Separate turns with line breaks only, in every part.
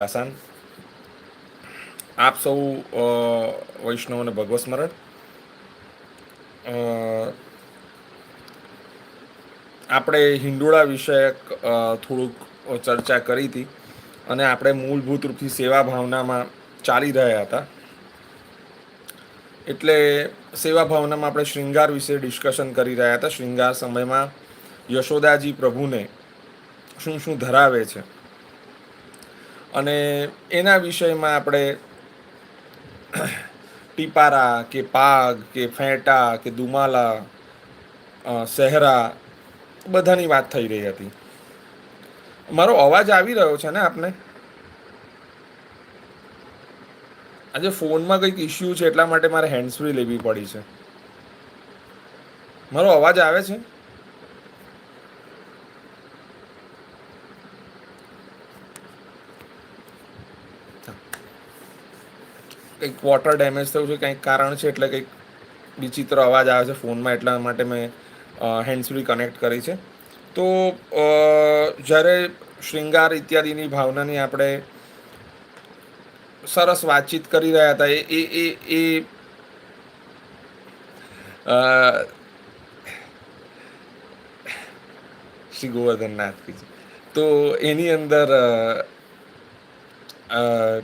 આસાન. આપ સૌ વૈષ્ણવને ભગવત સ્મરણ. આપણે હિંડોળા વિષયક થોડુંક ચર્ચા કરી હતી અને આપણે મૂળભૂત રૂપથી સેવા ભાવનામાં ચાલી રહ્યા હતા. એટલે સેવા ભાવનામાં આપણે શૃંગાર વિશે ડિસ્કશન કરી રહ્યા હતા. શૃંગાર સમયમાં યશોદાજી પ્રભુને શું શું ધરાવે છે અને એના વિષયમાં આપણે ટીપારા કે પાગ કે ફેંટા કે દુમાલા, સહેરા બધાની વાત થઈ રહી હતી. મારો અવાજ આવી રહ્યો છે ને આપને? આજે ફોનમાં કંઈક ઇશ્યુ છે એટલા માટે મારે હેન્ડ્સ ફ્રી લેવી પડી છે. મારો અવાજ આવે છે? કંઈક વોટર ડેમેજ થયું છે, કંઈક કારણ છે એટલે કંઈક વિચિત્ર અવાજ આવે છે ફોનમાં, એટલા માટે મેં હેન્ડ્સ ફ્રી કનેક્ટ કરી છે. તો જ્યારે શૃંગાર ઇત્યાદિની ભાવનાની આપણે સરસ વાતચીત કરી રહ્યા હતા એ એ એ શ્રી ગોવર્ધનનાથજી, તો એની અંદર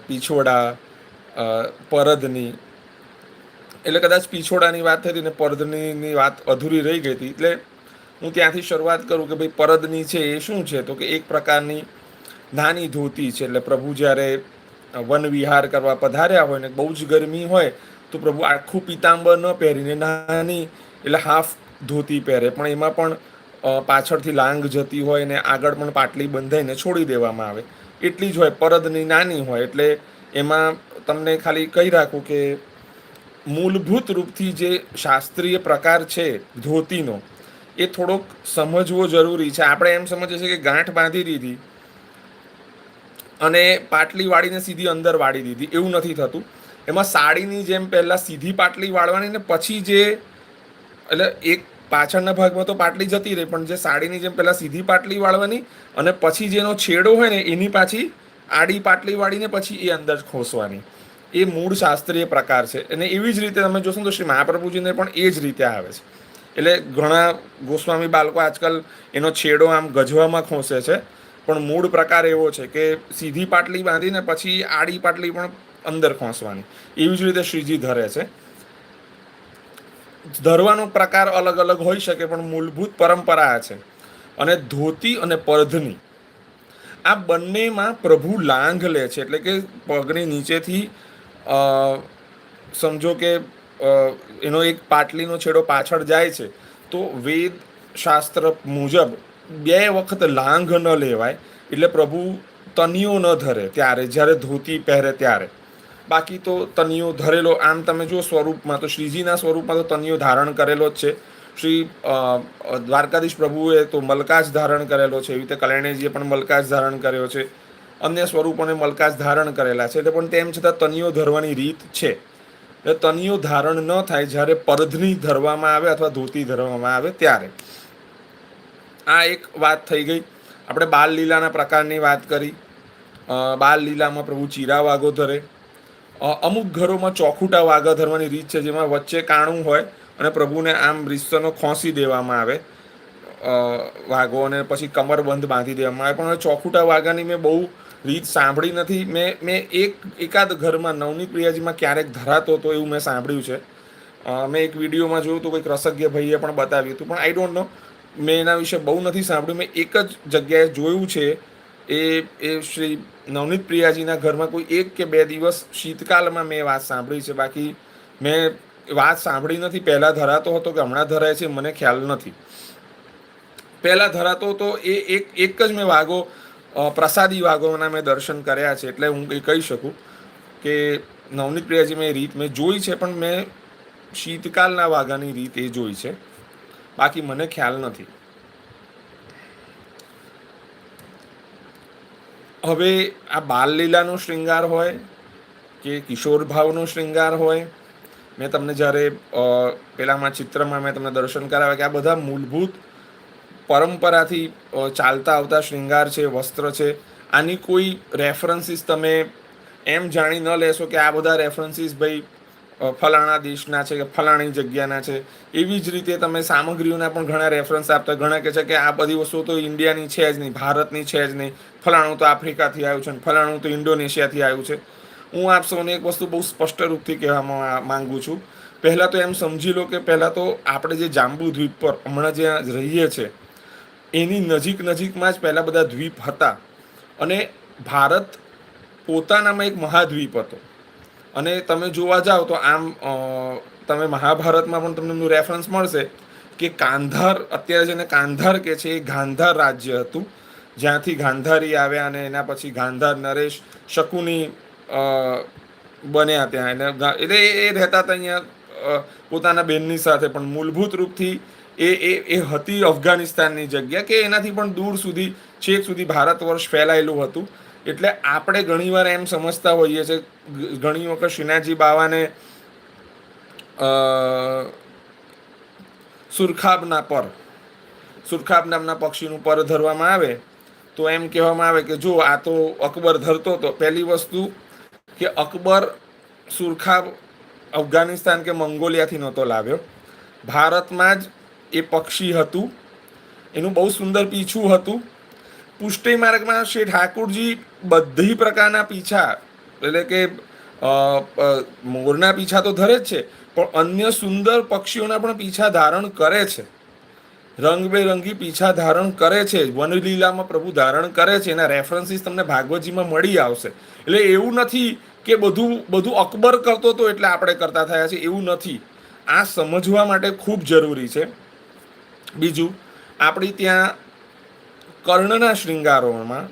પીછોડા, પરદની, એટલે કદાચ પીછોડાની વાત થઈ હતી ને પરદની વાત અધૂરી રહી ગઈ હતી, એટલે હું ત્યાંથી શરૂઆત કરું કે ભાઈ પરદની છે એ શું છે, તો કે એક પ્રકારની નાની ધોતી છે. એટલે પ્રભુ જ્યારે વન વિહાર કરવા પધાર્યા હોય ને બહુ જ ગરમી હોય તો પ્રભુ આખું પીતાંબર ન પહેરીને નાની એટલે હાફ ધોતી પહેરે, પણ એમાં પણ પાછળથી લાંગ જતી હોય ને આગળ પણ પાટલી બંધાઈને છોડી દેવામાં આવે, એટલી જ હોય. પરદની નાની હોય એટલે એમાં તમને ખાલી કહી રાખું કે મૂળભૂત રૂપથી જે શાસ્ત્રીય પ્રકાર છે ધોતીનો એ થોડોક સમજવો જરૂરી છે. આપણે એમ સમજીએ છીએ કે ગાંઠ બાંધી દીધી અને પાટલી વાળીને સીધી અંદર વાળી દીધી, એવું નથી થતું. એમાં સાડીની જેમ પહેલાં સીધી પાટલી વાળવાની ને પછી જે, એટલે એક પાછળના ભાગમાં તો પાટલી જતી રહી, પણ જે સાડીની જેમ પહેલાં સીધી પાટલી વાળવાની અને પછી જેનો છેડો હોય ને એની પાછી આડી પાટલી વાળીને પછી એ અંદર ખોસવાની, એ મૂળ શાસ્ત્રીય પ્રકાર છે. અને એવી જ રીતે તમે જોશો તો શ્રી મહાપ્રભુજીને પણ એ જ રીતે આવે છે. એટલે ઘણા ગોસ્વામી બાળકો આજકાલ એનો છેડો આમ ગજવામાં ખોસે છે, પણ મૂળ પ્રકાર એવો છે કે સીધી પાટલી બાંધીને પછી આડી પાટલી પણ અંદર ખોસવાની. એવી જ રીતે શ્રીજી ધરે છે. ધરવાનો પ્રકાર અલગ અલગ હોઈ શકે પણ મૂળભૂત પરંપરા છે. અને ધોતી અને પરધની આ બંનેમાં પ્રભુ લાંઘ લે છે, એટલે કે પગની નીચેથી સમજો કે એનો એક પાટલીનો છેડો પાછળ જાય છે, તો વેદ શાસ્ત્ર મુજબ 2 વખત લાંઘ ન લેવાય. એટલે પ્રભુ તનિયો ન ધરે ત્યારે, જ્યારે ધોતી પહેરે ત્યારે. બાકી તો તનિયો ધરેલો આમ તમે જો સ્વરૂપમાં તો શ્રીજીના સ્વરૂપમાં તો તનિયો ધારણ કરેલો જ છે. શ્રી દ્વારકાધીશ પ્રભુએ તો મલકાજ ધારણ કરેલો છે, એવી રીતે કલ્યાણીજીએ પણ મલકાજ ધારણ કર્યો છે, અન્ય સ્વરૂપોને મલકાજ ધારણ કરેલા છે. પણ તેમ છતાં તનિયો ધરવાની રીત છે. એટલે તનિયો ધારણ ન થાય જ્યારે પરધની ધરવામાં આવે અથવા ધોતી ધરવામાં આવે ત્યારે. આ એક વાત થઈ ગઈ. આપણે બાલ લીલાના પ્રકારની વાત કરી. બાલ લીલામાં પ્રભુ ચીરા વાઘો ધરે. અમુક ઘરોમાં ચોખૂટા વાઘા ધરવાની રીત છે, જેમાં વચ્ચે કાણું હોય અને પ્રભુને આમ રીસ્સનો ખોસી દેવામાં આવે વાઘો, અને પછી કમરબંધ બાંધી દેવામાં આવે. પણ ચોખૂટા વાઘાની મેં બહુ રીત સાંભળી નથી. મેં એકાદ ઘરમાં નવનીત પ્રિયાજીમાં ક્યારેક ધરાતો હતો એવું મેં સાંભળ્યું છે. મેં એક વિડીયોમાં જોયું હતું, કંઈક રસગ્ય ભાઈએ પણ બતાવ્યું હતું, પણ આઈ ડોન્ટ નો, મેં એના વિશે બહુ નથી સાંભળ્યું. મેં એક જ જગ્યાએ જોયું છે, એ શ્રી નવનીત પ્રિયાજીના ઘરમાં કોઈ 1 કે 2 દિવસ શીતકાલમાં મેં વાત સાંભળી છે. બાકી મેં વાત સાંભળી નથી. પહેલાં ધરાતો હતો કે હમણાં ધરાય છે મને ખ્યાલ નથી. પહેલાં ધરાતો હતો એ એક જ મેં વાઘો, પ્રસાદી વાઘોના મેં દર્શન કર્યા છે, એટલે હું કહી શકું કે નવનીત પ્રિયાજી મેં રીત મેં જોઈ છે, પણ મેં શીતકાલના વાઘાની રીત એ જોઈ છે, બાકી મને ખ્યાલ નથી. હવે આ બાલલીલાનો શૃંગાર હોય કે કિશોર ભાવનો શૃંગાર હોય, મેં તમને જ્યારે પેલામાં ચિત્રમાં મેં તમને દર્શન કરાવ્યા કે આ બધા મૂળભૂત પરંપરાથી ચાલતા આવતા શૃંગાર છે, વસ્ત્ર છે. આની કોઈ રેફરન્સીસ તમે એમ જાણી ન લેશો કે આ બધા રેફરન્સીસ ભાઈ ફલાણા દેશના છે કે ફલાણી જગ્યાના છે. એવી જ રીતે તમે સામગ્રીઓના પણ ઘણા રેફરન્સ આપતા, ઘણા કહે છે કે આ બધી વસ્તુઓ તો ઇન્ડિયાની છે જ નહીં, ભારતની છે જ નહીં, ફલાણું તો આફ્રિકાથી આવ્યું છે ને ફલાણું તો ઇન્ડોનેશિયાથી આવ્યું છે. હું આપ સૌને એક વસ્તુ બહુ સ્પષ્ટ રૂપથી કહેવા માંગુ છું. પહેલાં તો એમ સમજી લો કે પહેલાં તો આપણે જે જાંબુ દ્વીપ પર હમણાં જ્યાં રહીએ છીએ એની નજીકમાં જ પહેલાં બધા દ્વીપ હતા, અને ભારત પોતાનામાં એક મહાદ્વીપ હતો. અને તમે જોવા જાઓ તો આમ તમે મહાભારતમાં પણ તમને એમનું રેફરન્સ મળશે કે કાંધાર, અત્યારે જેને કાંધાર કે છે, એ ગાંધાર રાજ્ય હતું, જ્યાંથી ગાંધારી આવ્યા અને એના પછી ગાંધાર નરેશ શકુની બન્યા ત્યાં. એટલે એ રહેતા હતા અહીંયા પોતાના બેનની સાથે, પણ મૂળભૂત રૂપથી એ હતી અફઘાનિસ્તાનની જગ્યા, કે એનાથી પણ દૂર સુધી છેક સુધી ભારત વર્ષ ફેલાયેલું હતું. એટલે આપણે ઘણીવાર એમ સમજતા હોઈએ છીએ, ઘણી વખત શ્રીનાથજી બાવાને સુરખાબ નામના પક્ષીનું પર ધરવામાં આવે તો એમ કહેવામાં આવે કે જો આ તો અકબર ધરતો હતો. પહેલી વસ્તુ કે અકબર સુરખાબ અફઘાનિસ્તાન કે મંગોલિયાથી નહોતો લાવ્યો, ભારતમાં જ એ પક્ષી હતું. એનું બહુ સુંદર પીછું હતું. પુષ્ટિ માર્ગમાં શ્રી ઠાકુરજી બધી પ્રકારના પીછા, એટલે કે મોરના પીછા તો ધરે જ છે, પણ અન્ય સુંદર પક્ષીઓના પણ પીછા ધારણ કરે છે. રંગબેરંગી પીછા ધારણ કરે છે. વનલીલામાં પ્રભુ ધારણ કરે છે. એના રેફરન્સીસ તમને ભાગવતજીમાં મળી આવશે. એટલે એવું નથી કે બધું અકબર કરતો હતો એટલે આપણે કરતા થયા છે, એવું નથી. આ સમજવા માટે ખૂબ જરૂરી છે. બીજું, આપણી ત્યાં કર્ણના શૃંગારોમાં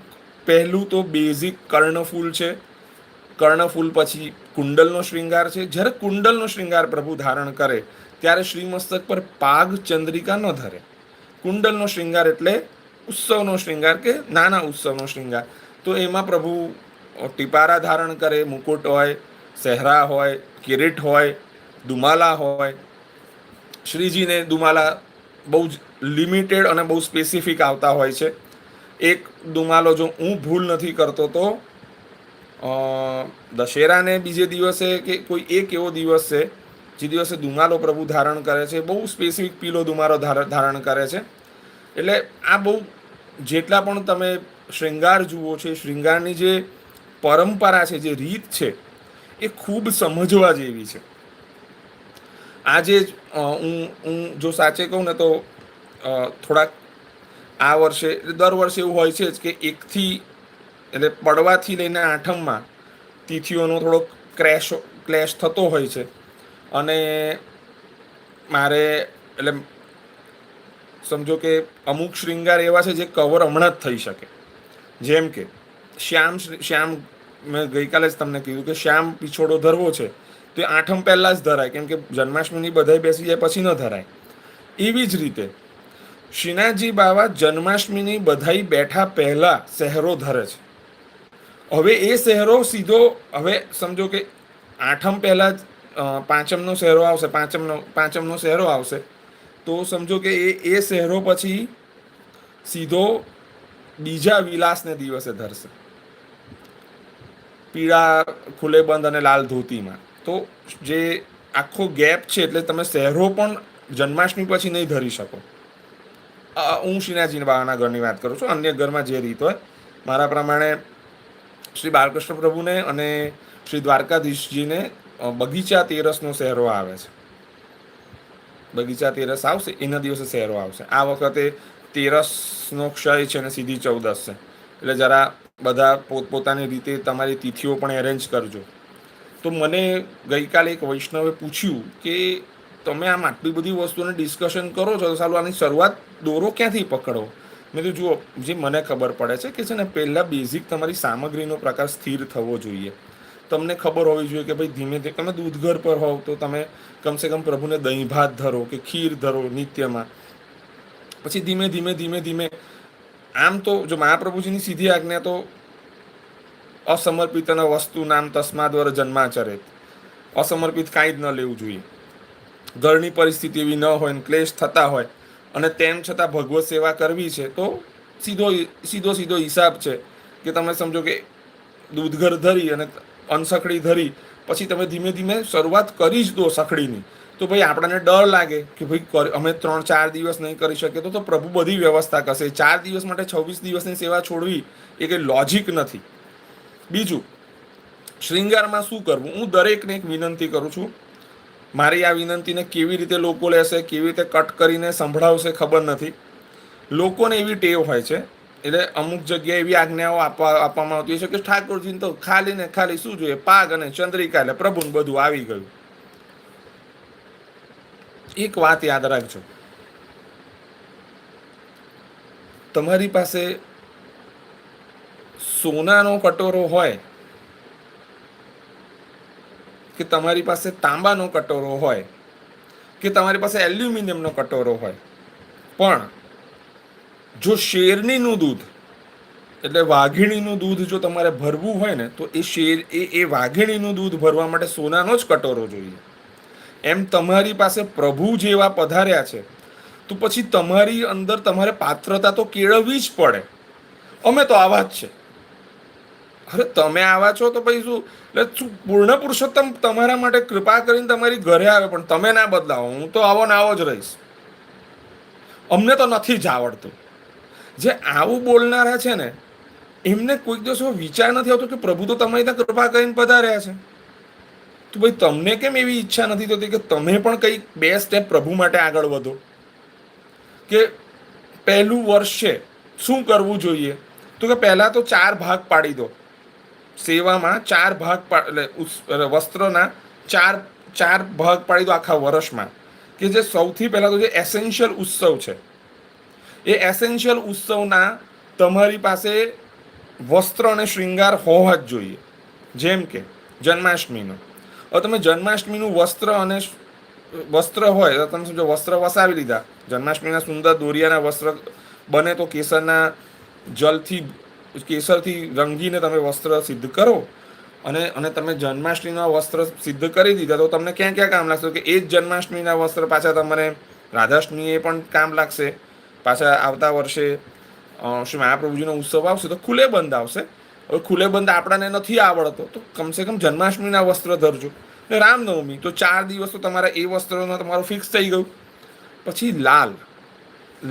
પહેલું તો બેઝિક કર્ણફૂલ છે. કર્ણફૂલ પછી કુંડલનો શૃંગાર છે. જ્યારે કુંડલનો શૃંગાર પ્રભુ ધારણ કરે ત્યારે શ્રીમસ્તક પર પાગ ચંદ્રિકા ન ધરે. કુંડલનો શૃંગાર એટલે ઉત્સવનો શૃંગાર કે નાના ઉત્સવનો શૃંગાર. તો એમાં પ્રભુ ટીપારા ધારણ કરે, મુકુટ હોય, સહેરા હોય, કિરીટ હોય, દુમાલા હોય. શ્રીજીને દુમાલા બહુ જ લિમિટેડ અને બહુ સ્પેસિફિક આવતા હોય છે. એક દુમાલો, જો હું ભૂલ નથી કરતો તો દશેરાને બીજે દિવસે કે કોઈ એક એવો દિવસ છે જે દિવસે દુમાલો પ્રભુ ધારણ કરે છે, બહુ સ્પેસિફિક પીલો દુમાલો ધારણ કરે છે. એટલે આ બહુ, જેટલા પણ તમે શૃંગાર જુઓ છે, શૃંગારની જે પરંપરા છે, જે રીત છે, એ ખૂબ સમજવા જેવી છે. આજે હું જો સાચે કહું ને તો થોડાક આ વર્ષે, દર વર્ષે એવું હોય છે જ કે એકથી, એટલે પડવાથી લઈને આઠમમાં તિથિઓનો થોડોક ક્લેશ થતો હોય છે. અને મારે, એટલે સમજો કે અમુક શૃંગાર એવા છે જે કવર હમણાં જ થઈ શકે. જેમ કે શ્યામ, મેં ગઈકાલે જ તમને કીધું કે શ્યામ પીછોડો ધરવો છે તો એ આઠમ પહેલાં જ ધરાય, કેમ કે જન્માષ્ટમીની બધાય બેસી જાય પછી ન ધરાય. એવી જ રીતે શ્રીનાથજી બાવા જન્માષ્ટમીની બધાઈ બેઠા પહેલા સહેરો ધરે છે. હવે એ સહેરો સીધો, હવે સમજો કે આઠમ પહેલાં જ પાંચમનો સહેરો આવશે, પાંચમનો સહેરો આવશે, તો સમજો કે એ સહેરો પછી સીધો બીજા વિલાસને દિવસે ધરશે, પીળા ખુલ્લે બંધ અને લાલ ધોતીમાં. તો જે આખો ગેપ છે, એટલે તમે સહેરો પણ જન્માષ્ટમી પછી નહીં ધરી શકો. હું શ્રીનાથજી બાવાના ઘરની વાત કરું છું, અન્ય ઘરમાં જે રીત હોય. મારા પ્રમાણે શ્રી બાલકૃષ્ણ પ્રભુને અને શ્રી દ્વારકાધીશજીને બગીચા તેરસનો સહેરો આવે છે. બગીચા તેરસ આવશે એના દિવસે સહેરો આવશે. આ વખતે તેરસનો ક્ષય છે અને સીધી 14 છે, એટલે જરા બધા પોતપોતાની રીતે તમારી તિથિઓ પણ એરેન્જ કરજો. તો મને ગઈકાલે એક વૈષ્ણવે પૂછ્યું કે તમે આમ આટલી બધી વસ્તુને ડિસ્કશન કરો છો, તો સાલું આની શરૂઆત દોરો ક્યાંથી પકડો? મેં તો જુઓ, જે મને ખબર પડે છે કે છે ને, પહેલાં બેઝિક તમારી સામગ્રીનો પ્રકાર સ્થિર થવો જોઈએ. તમને ખબર હોવી જોઈએ કે ભાઈ ધીમે ધીમે, તમે દૂધઘર પર હોવ તો તમે કમસે કમ પ્રભુને દહીં ભાત ધરો કે ખીર ધરો નિત્યમાં. પછી ધીમે ધીમે ધીમે ધીમે, આમ તો જો મહાપ્રભુજીની સીધી આજ્ઞા તો અસમર્પિત વસ્તુ નામ તસ્માદ્વર જન્માચરે, અસમર્પિત કાંઈ જ ન લેવું જોઈએ. ઘરની પરિસ્થિતિ એવી ન હોય ને ક્લેશ થતા હોય અને તેમ છતાં ભગવત સેવા કરવી છે, તો સીધો હિસાબ છે કે તમે સમજો કે દૂધઘર ધરી અને અનસખડી ધરી, પછી તમે ધીમે ધીમે શરૂઆત કરી જ દો સખડીની, તો ભાઈ આપણને ડર લાગે કે ભાઈ અમે 3-4 દિવસ નહીં કરી શકીએ, તો પ્રભુ બધી વ્યવસ્થા કરશે. 4 દિવસ માટે 26 દિવસની સેવા છોડવી એ કંઈ લોજિક નથી. બીજું, શ્રૃંગારમાં શું કરવું, હું દરેકને એક વિનંતી કરું છું. મારી આ વિનંતીને કેવી રીતે લોકો લેશે, કેવી રીતે કટ કરીને સંભળાવશે ખબર નથી. લોકોને એવી ટેવ હોય છે, એટલે અમુક જગ્યાએ એવી આજ્ઞાઓ આપવામાં આવતી હોય છે કે ઠાકોરજીને તો ખાલી ને ખાલી શું જોઈએ, પાગ અને ચંદ્રિકા, એટલે પ્રભુને બધું આવી ગયું. એક વાત યાદ રાખજો, તમારી પાસે સોનાનો કટોરો હોય કે તમારી પાસે તાંબાનો કટોરો હોય કે તમારી પાસે એલ્યુમિનિયમનો કટોરો હોય, પણ જો શેરણીનું દૂધ એટલે વાઘીણીનું દૂધ જો તમારે ભરવું હોય ને, તો એ વાઘીણીનું દૂધ ભરવા માટે સોનાનો જ કટોરો જોઈએ. એમ તમારી પાસે પ્રભુ જેવા પધાર્યા છે, તો પછી તમારી અંદર તમારે પાત્રતા તો કેળવવી જ પડે. અમે તો આવા જ છે. અરે તમે આવા છો તો પછી શું, એટલે શું પૂર્ણ પુરુષોત્તમ તમારા માટે કૃપા કરીને તમારી ઘરે આવે, પણ તમે ના બદલાવો. હું તો આવો ને આવો જ રહીશ, અમને તો નથી જ આવડતું. જે આવું બોલનારા છે ને, એમને કોઈક દિવસ વિચાર નથી આવતો કે પ્રભુ તો તમારી ત્યાં કૃપા કરીને પધાર્યા છે. તો ભાઈ તમને કેમ એવી ઈચ્છા નથી થતી કે તમે પણ કંઈક 2 સ્ટેપ પ્રભુ માટે આગળ વધો? કે પહેલું વર્ષ છે, શું કરવું જોઈએ? તો કે પહેલાં તો 4 ભાગ પાડી દો. સેવામાં 4 ભાગ એટલે વસ્ત્રના 4 ભાગ પાડી દો આખા વર્ષમાં. કે જે સૌથી પહેલાં તો જે એસેન્શિયલ ઉત્સવ છે, એ એસેન્શિયલ ઉત્સવના તમારી પાસે વસ્ત્ર અને શૃંગાર હોવા જ જોઈએ. જેમ કે જન્માષ્ટમીનો, હવે તમે જન્માષ્ટમીનું વસ્ત્ર હોય તો તમે સમજો વસ્ત્ર વસાવી લીધા. જન્માષ્ટમીના સુંદર દોરિયાના વસ્ત્ર બને તો કેસરથી રંગીને તમે વસ્ત્ર સિદ્ધ કરો, અને તમે જન્માષ્ટમીના વસ્ત્ર સિદ્ધ કરી દીધા, તો તમને ક્યાં ક્યાં કામ લાગશે? કે એ જ જન્માષ્ટમીના વસ્ત્ર પાછા તમારે રાધાષ્ટમીએ પણ કામ લાગશે. પાછા આવતા વર્ષે શ્રી મહાપ્રભુજીનો ઉત્સવ આવશે તો ખુલ્લે બંધ આવશે. હવે ખુલ્લે બંધ આપણને નથી આવડતો, તો કમસે કમ જન્માષ્ટમીના વસ્ત્ર ધરજો. રામનવમી તો 4 દિવસ તો તમારા એ વસ્ત્રોનો તમારું ફિક્સ થઈ ગયું. પછી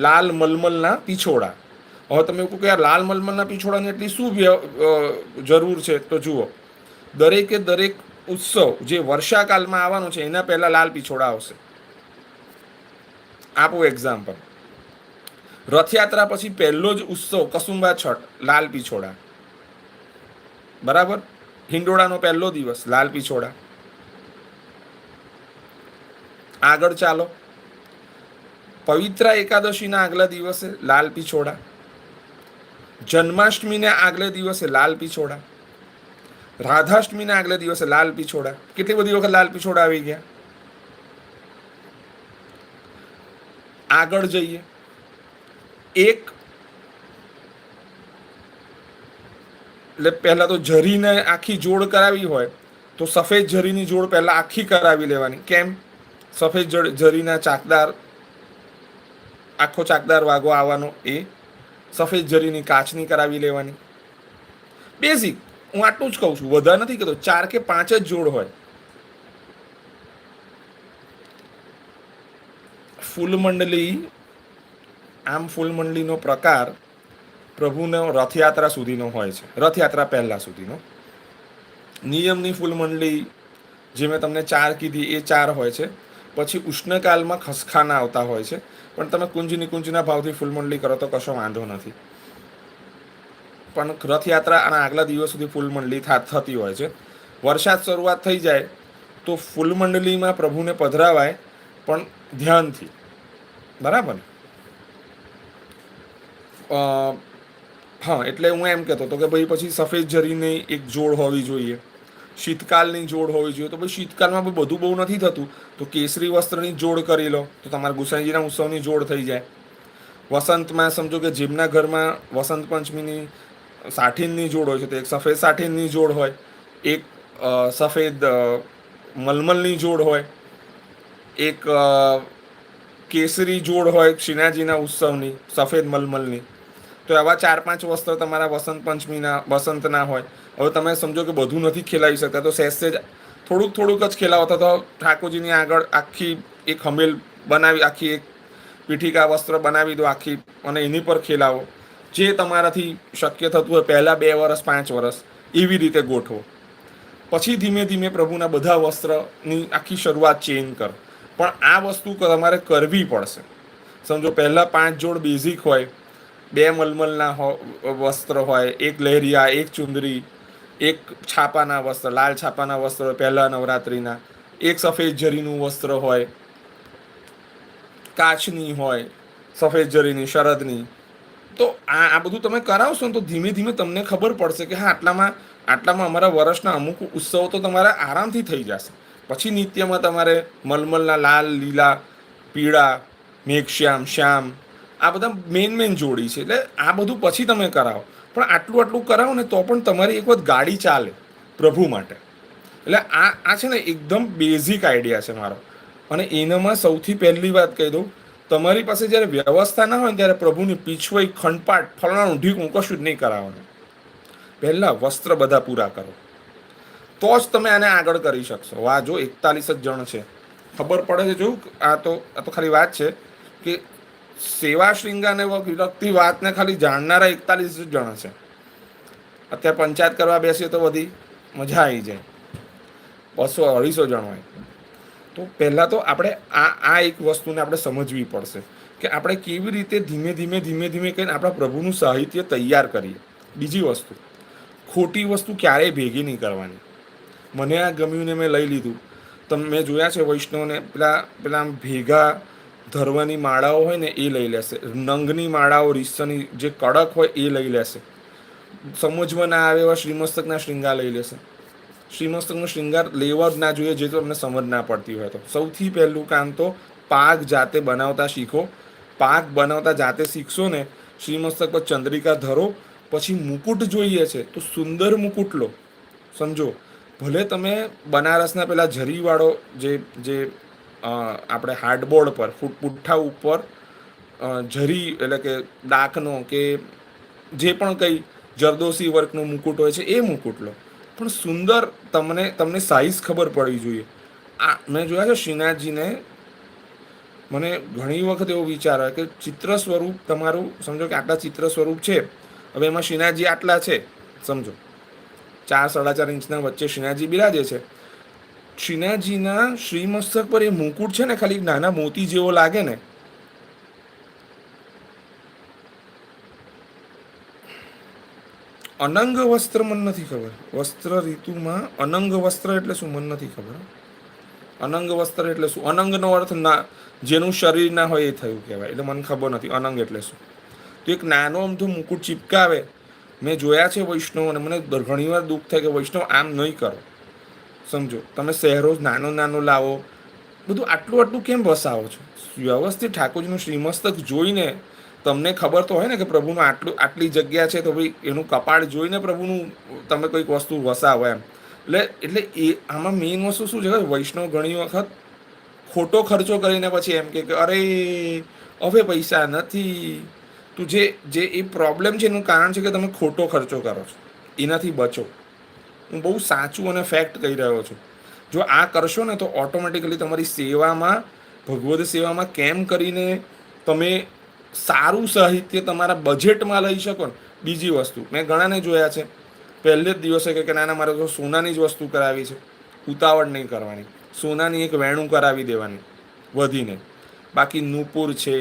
લાલ મલમલના પીછોડા. હવે તમે એવું કહો કે યાર લાલ મલમલના પીછોડાની એટલી શું જરૂર છે? તો જુઓ, દરેકે દરેક ઉત્સવ જે વર્ષાકાલમાં આવવાનો છે એના પહેલા લાલ પીછોડા આવશે. આપું એક્ઝામ્પલ, રથયાત્રા પછી પહેલો જ ઉત્સવ કસુંબા છઠ, લાલ પીછોડા. બરાબર? હિંડોળાનો પહેલો દિવસ, લાલ પીછોડા. આગળ ચાલો, પવિત્રા એકાદશીના આગલા દિવસે લાલ પીછોડા, જન્માષ્ટમીના આગલે દિવસે લાલ પીછોડા, રાધાષ્ટમીના આગલે દિવસે લાલ પીછોડા. કેટલી બધી વખત લાલ પીછોડા આવી ગયા. આગળ જઈએ, એટલે પહેલા તો જરીને આખી જોડ કરાવી હોય તો સફેદ જરીની જોડ પહેલા આખી કરાવી લેવાની. કેમ? સફેદ જરીના આખો ચાકદાર વાગો આવવાનો, એ સફેદ જરીની કાચની કરાવી લેવાની. બેઝિક હું આટલું જ કહું છું, વધારે નથી કહેતો. 4 કે 5 જ જોડ હોય. ફૂલમંડલી, આમ ફૂલમંડલીનો પ્રકાર પ્રભુનો રથયાત્રા સુધીનો હોય છે, રથયાત્રા પહેલા સુધીનો. નિયમની ફૂલમંડલી જે મેં તમને 4 કીધી એ 4 હોય છે. પછી ઉષ્ણકાલમાં ખસખાના આવતા હોય છે, પણ તમે કુંજના ભાવથી ફૂલમંડલી કરો તો કશો વાંધો નથી. પણ રથયાત્રા અને આગલા દિવસ સુધી ફૂલમંડલી થતી હોય છે. વરસાદ શરૂઆત થઈ જાય તો ફૂલમંડલીમાં પ્રભુને પધરાવાય, પણ ધ્યાનથી. બરાબર? હા, એટલે હું એમ કહેતો હતો કે ભાઈ પછી સફેદ જરીની એક જોડ હોવી જોઈએ, શીતકાલની જોડ હોવી જોઈએ. તો ભાઈ શીતકાલમાં બધું બહુ નથી થતું, તો કેસરી વસ્ત્રની જોડ કરી લો તો તમારા ગુસાઈજીના ઉત્સવની જોડ થઈ જાય. વસંતમાં સમજો કે જેમના ઘરમાં વસંત પંચમીની સાઠીનની જોડ હોય છે, તો એક સફેદ સાઠીનની જોડ હોય, એક સફેદ મલમલની જોડ હોય, એક કેસરી જોડ હોય શ્રીનાથજીના ઉત્સવની સફેદ મલમલની. તો તો આવા 4-5 વસ્ત્ર તમારા વસંત પંચમીના વસંતના હોય. હવે તમે સમજો કે બધું નથી ખેલાવી શકતા, તો સહેજ થોડુંક થોડુંક જ ખેલાવો, તો ઠાકોરજીની આગળ આખી એક હમેલ બનાવી, આખી એક પીઠિકા વસ્ત્ર બનાવી દો આખી, અને એની પર ખેલાવો. જે તમારાથી શક્ય થતું હોય પહેલાં 2 વર્ષ 5 વર્ષ એવી રીતે ગોઠવો. પછી ધીમે ધીમે પ્રભુના બધા વસ્ત્રની આખી શરૂઆત ચેન્જ કરો. પણ આ વસ્તુ તમારે કરવી પડશે. સમજો પહેલાં 5 જોડ બેઝિક હોય, 2 મલમલના વસ્ત્ર હોય, 1 લહેરિયા, 1 ચુંદરી, 1 છાપાના વસ્ત્ર, લાલ છાપાના વસ્ત્ર હોય પહેલાં નવરાત્રિના, 1 સફેદ જરીનું વસ્ત્ર હોય, કાચની હોય, સફેદ જરીની શરદની. તો આ બધું તમે કરાવશો ને તો ધીમે ધીમે તમને ખબર પડશે કે હા, આટલામાં અમારા વર્ષના અમુક ઉત્સવો તો તમારા આરામથી થઈ જશે. પછી નિત્યમાં તમારે મલમલના લાલ, લીલા, પીળા, મેઘશ્યામ, શ્યામ, આ બધા મેન જોડી છે. એટલે આ બધું પછી તમે કરાવો, પણ આટલું કરાવો ને તો પણ તમારી એક વખત ગાડી ચાલે પ્રભુ માટે. એટલે આ છે ને એકદમ બેઝિક આઈડિયા છે મારો. અને એનામાં સૌથી પહેલી વાત કહી દઉં, તમારી પાસે જ્યારે વ્યવસ્થા ના હોય ને ત્યારે પ્રભુની પીછવાઈ, ખંડપાટ, ફલાણું ઢીકું કશું જ નહીં કરાવવાનું. પહેલાં વસ્ત્ર બધા પૂરા કરો, તો જ તમે આને આગળ કરી શકશો. આ જો 41 જ જણ છે, ખબર પડે છે. જોયું, આ તો ખાલી વાત છે કે સેવા શૃંગારને લગતી વાતને ખાલી જાણનારા 41 જણ છે. અત્યારે પંચાયત કરવા બેસીએ તો બધી મજા આવી જાય, 200-250 જણ હોય. તો પહેલાં તો આપણે આ એક વસ્તુને આપણે સમજવી પડશે કે આપણે કેવી રીતે ધીમે ધીમે કહીને આપણા પ્રભુનું સાહિત્ય તૈયાર કરીએ. બીજી વસ્તુ, ખોટી વસ્તુ ક્યારેય ભેગી નહીં કરવાની. મને આ ગમ્યું ને મેં લઈ લીધું. મેં જોયા છે વૈષ્ણવને પેલા ભેગા ધરવાની માળાઓ હોય ને એ લઈ લેશે, નંગની માળાઓ રીસની જે કડક હોય એ લઈ લેશે, સમજમાં ના આવે એવા શ્રીમસ્તકના શૃંગાર લઈ લેશે. શ્રીમસ્તકનો શૃંગાર લેવા જ ના જોઈએ જે તો તમને સમજ ના પડતી હોય. તો સૌથી પહેલું કામ તો પાક જાતે બનાવતા શીખો. પાક બનાવતા જાતે શીખશો ને, શ્રીમસ્તક પર ચંદ્રિકા ધરો. પછી મુકુટ જોઈએ છે તો સુંદર મુકુટ લો. સમજો, ભલે તમે બનારસના પેલા જરીવાળો જે આપણે હાર્ડબોર્ડ પર પુઠ્ઠા ઉપર જરી એટલે કે ડાકનો કે જે પણ કંઈ જરદોશી વર્કનો મુકુટ હોય છે એ મુકુટ લો. પણ સુંદર, તમને સાઈઝ ખબર પડવી જોઈએ. મેં જોયા છે શ્રીનાથજીને, મને ઘણી વખત એવો વિચાર આવે કે ચિત્ર સ્વરૂપ તમારું, સમજો કે આટલા ચિત્ર સ્વરૂપ છે, હવે એમાં શ્રીનાથજી આટલા છે, સમજો 4-4.5 ઇંચના વચ્ચે શ્રીનાથજી બિરાજે છે. શ્રીનાથજીના શ્રીમસ્તક પર એ મુકુટ છે ને, ખાલી નાના મોતી જેવો લાગે ને, અનંગ વસ્ત્ર મને નથી ખબર. વસ્ત્ર ઋતુમાં અનંગ વસ્ત્ર એટલે શું મને નથી ખબર. અનંગ વસ્ત્ર એટલે શું? અનંગનો અર્થ ના, જેનું શરીર ના હોય એ થયું કહેવાય. એટલે મને ખબર નથી અનંગ એટલે શું. તો એક નાનો અમથો મુકુટ ચિપકાવે. મેં જોયા છે વૈષ્ણવ, અને મને ઘણીવાર દુઃખ થાય કે વૈષ્ણવ આમ નહીં કરો. સમજો, તમે શહેરો નાનો લાવો, બધું આટલું કેમ વસાવો છો? વ્યવસ્થિત ઠાકોરજીનું શ્રીમસ્તક જોઈને તમને ખબર તો હોય ને કે પ્રભુનું આટલી જગ્યા છે, તો ભાઈ એનું કપાળ જોઈને પ્રભુનું તમે કોઈક વસ્તુ વસાવો એમ. એટલે એ આમાં મેઇન વસ્તુ શું છે? વૈષ્ણવ ઘણી વખત ખોટો ખર્ચો કરીને પછી એમ કે અરે હવે પૈસા નથી. તું જે એ પ્રોબ્લેમ છે એનું કારણ છે કે તમે ખોટો ખર્ચો કરો છો. એનાથી બચો. હું બહુ સાચું અને ફેક્ટ કહી રહ્યો છું. જો આ કરશો ને તો ઓટોમેટિકલી તમારી સેવામાં, ભગવદ સેવામાં કેમ કરીને તમે સારું સાહિત્ય તમારા બજેટમાં લઈ શકો ને. બીજી વસ્તુ, મેં ઘણાને જોયા છે પહેલે જ દિવસે કે ના મારે તો સોનાની જ વસ્તુ કરાવી છે. ઉતાવળ નહીં કરવાની, સોનાની એક વેણું કરાવી દેવાની વધીને. બાકી નુપુર છે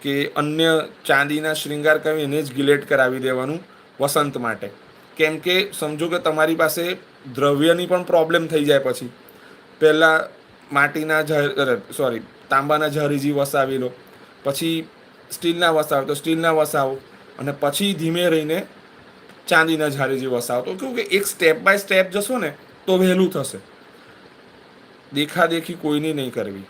કે અન્ય ચાંદીના શ્રૃંગાર કરાવી એને જ ગિલેટ કરાવી દેવાનું વસંત માટે. કેમ કે સમજો કે તમારી પાસે દ્રવ્યની પણ પ્રોબ્લેમ થઈ જાય. પછી પહેલાં માટીના તાંબાના ઝારીજી વસાવી લો, પછી સ્ટીલના વસાવો તો સ્ટીલના વસાવો, અને પછી ધીમે રહીને ચાંદીના ઝારીજી વસાવો. તો કેવું કે એક સ્ટેપ બાય સ્ટેપ જશો ને તો વહેલું થશે. દેખાદેખી કોઈની નહીં કરવી.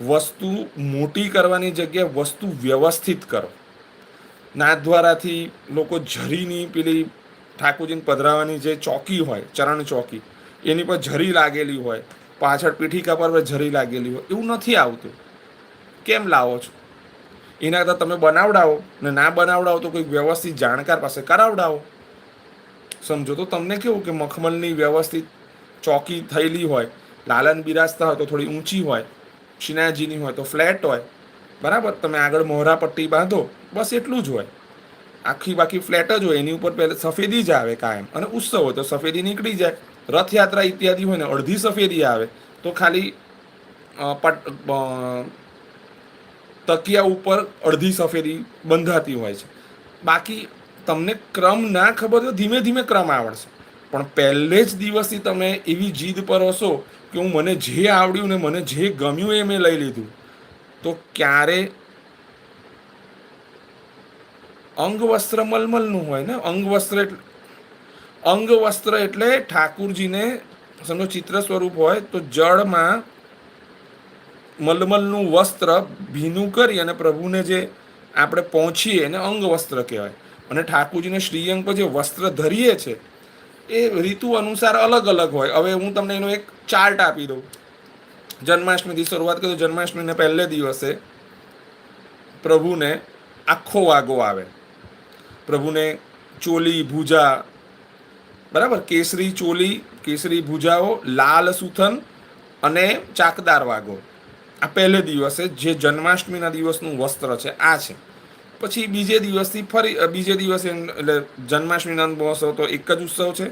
વસ્તુ મોટી કરવાની જગ્યાએ વસ્તુ વ્યવસ્થિત કરો. નાથદ્વારાથી લોકો ઝરીની પેલી ઠાકોરજીને પધરાવાની જે ચોકી હોય, ચરણ ચોકી, એની પર ઝરી લાગેલી હોય, પાછળ પીઠિકા પર ઝરી લાગેલી હોય, એવું નથી આવતું. કેમ લાવો છો? એના કરતાં તમે બનાવડાવો, ને ના બનાવડાવો તો કોઈ વ્યવસ્થિત જાણકાર પાસે કરાવડાવો. સમજો તો તમને કેવું કે મખમલની વ્યવસ્થિત ચોકી થયેલી હોય, લાલન બિરાજતા હોય તો થોડી ઊંચી હોય, શ્રીનાથજીની હોય તો ફ્લેટ હોય, બરાબર. તમે આગળ મોહરા પટ્ટી બાંધો, બસ એટલું જ હોય. આખી બાકી ફ્લેટ જ હોય, એની ઉપર પહેલે સફેદી જ આવે કાયમ. અને ઉત્સવ હોય તો સફેદી નીકળી જાય. રથયાત્રા ઇત્યાદિ હોય ને અડધી સફેદી આવે, તો ખાલી તકિયા ઉપર અડધી સફેદી બંધાતી હોય છે. બાકી તમને ક્રમ ના ખબર તો ધીમે ધીમે ક્રમ આવડશે. પણ પહેલે જ દિવસથી તમે એવી જીદ પર હશો કે હું મને જે આવડ્યું ને મને જે ગમ્યું એ મેં લઈ લીધું, તો ક્યારે અંગવસ્ત્ર મલમલનું હોય ને. અંગવસ્ત્ર એટલે ઠાકુરજીને સમજો ચિત્ર સ્વરૂપ હોય તો જળમાં મલમલનું વસ્ત્ર ભીનું કરી અને પ્રભુને જે આપણે પહોંચીએ એને અંગવસ્ત્ર કહેવાય. અને ઠાકુરજીને શ્રીઅંગ પર જે વસ્ત્ર ધરીએ છે એ ઋતુ અનુસાર અલગ અલગ હોય. હવે હું તમને એનો એક ચાર્ટ આપી દઉં. જન્માષ્ટમીથી શરૂઆત કરું. જન્માષ્ટમીને પહેલે દિવસે પ્રભુને આખો વાગો આવે. પ્રભુને ચોલી ભૂજા, બરાબર, કેસરી ચોલી, કેસરી ભૂજાઓ, લાલ સુથન અને ચાકદાર વાગો. આ પહેલે દિવસે જે જન્માષ્ટમીના દિવસનું વસ્ત્ર છે આ છે. પછી બીજે દિવસથી ફરી બીજે દિવસે એટલે જન્માષ્ટમીના મહોત્સવ તો એક જ ઉત્સવ છે.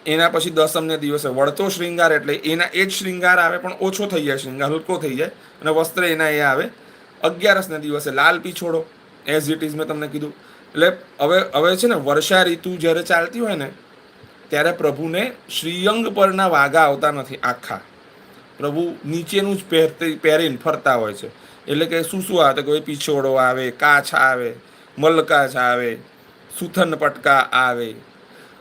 એના પછી દસમને દિવસે વળતો શ્રૃંગાર, એટલે એના એ જ શ્રૃંગાર આવે પણ ઓછો થઈ જાય, શ્રૃંગાર હલકો થઈ જાય અને વસ્ત્ર એના એ આવે. 11ના દિવસે લાલ પીછોડો, એઝ ઇટ ઇઝ મેં તમને કીધું. એટલે હવે છે ને વર્ષા ઋતુ જ્યારે ચાલતી હોય ને ત્યારે પ્રભુને શ્રીઅંગ પરના વાઘા આવતા નથી આખા. પ્રભુ નીચેનું જ પહેરીને ફરતા હોય છે. એટલે કે શું શું આવે? કોઈ પીછોડો આવે, કાચ આવે, મલકાચ આવે, સુથન પટકા આવે,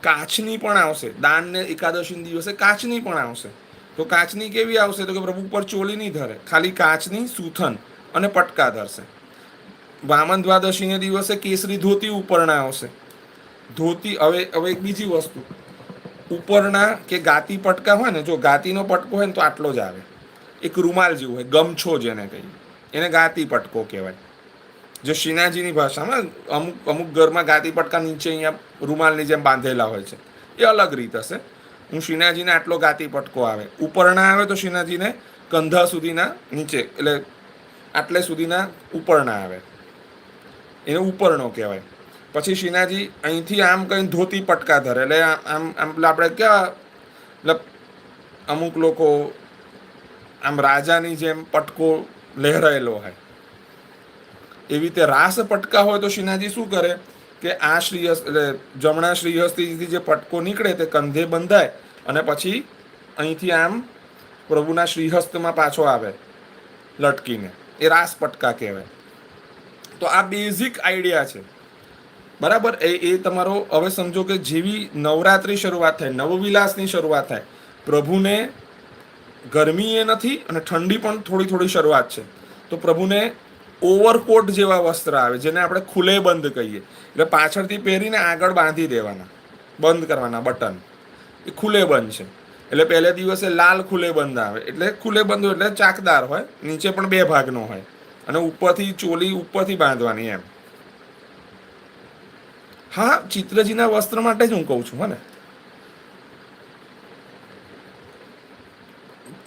કાચની પણ આવશે. દાનને એકાદશી દિવસે કાચની પણ આવશે. તો કાચની કેવી આવશે? તો કે પ્રભુ ઉપર ચોલી નહીં ધરે, ખાલી કાચની સુથન અને પટકા ધરશે. વામન દ્વાદશીને દિવસે કેસરી ધોતી ઉપરના આવશે. ધોતી હવે એક બીજી વસ્તુ, ઉપરના કે ગાતી પટકા હોય ને, જો ગાતીનો પટકો હોય ને તો આટલો જ આવે, એક રૂમાલ જેવું હોય, ગમછો જેને કહીએ, એને ગાતી પટકો કહેવાય. જે શ્રીનાથજીની ભાષામાં અમુક ઘરમાં ગાતી પટકા નીચે અહીંયા રૂમાલની જેમ બાંધેલા હોય છે, એ અલગ રીત હશે. હું શ્રીનાથજીને આટલો ગાતી પટકો આવે. ઉપરના આવે તો શ્રીનાથજીને કંધા સુધીના નીચે, એટલે આટલે સુધીના ઉપરના આવે, એને ઉપરનો કહેવાય. પછી શ્રીનાથજી અહીંથી આમ કહીને ધોતી પટકા ધરે, એટલે આમ આપણે કેવા, એટલે અમુક લોકો આમ રાજાની જેમ પટકો લહેરાયેલો હોય, એવી રીતે રાસ પટકા હોય તો શ્રીનાથજી શું કરે કે આ શ્રીહસ્ત, એટલે જમણા શ્રીહસ્તીથી જે પટકો નીકળે તે કંધે બંધાય અને પછી અહીંથી આમ પ્રભુના શ્રીહસ્તમાં પાછો આવે લટકીને, એ રાસ પટકા કહેવાય. તો આ બેઝિક આઈડિયા છે, બરાબર. એ તમારો હવે સમજો કે જેવી નવરાત્રિ શરૂઆત થાય, નવવિલાસની શરૂઆત થાય, પ્રભુને ગરમી એ નથી અને ઠંડી પણ થોડી થોડી શરૂઆત છે, તો પ્રભુને ઓવરકોટ જેવા વસ્ત્ર આવે જેને આપણે ખુલે બંધ કહીએ. એટલે પાછળથી પહેરીને આગળ બાંધી દેવાના, બંધ કરવાના બટન, એ ખુલે બંધ છે. એટલે પહેલે દિવસે લાલ ખુલે બંધ આવે. એટલે ખુલે બંધ એટલે ચાકદાર હોય, નીચે પણ બે ભાગનો હોય અને ઉપરથી ચોલી ઉપરથી બાંધવાની એમ. હા, ચિત્રજીના વસ્ત્ર માટે જ હું કહું છું. હા ને,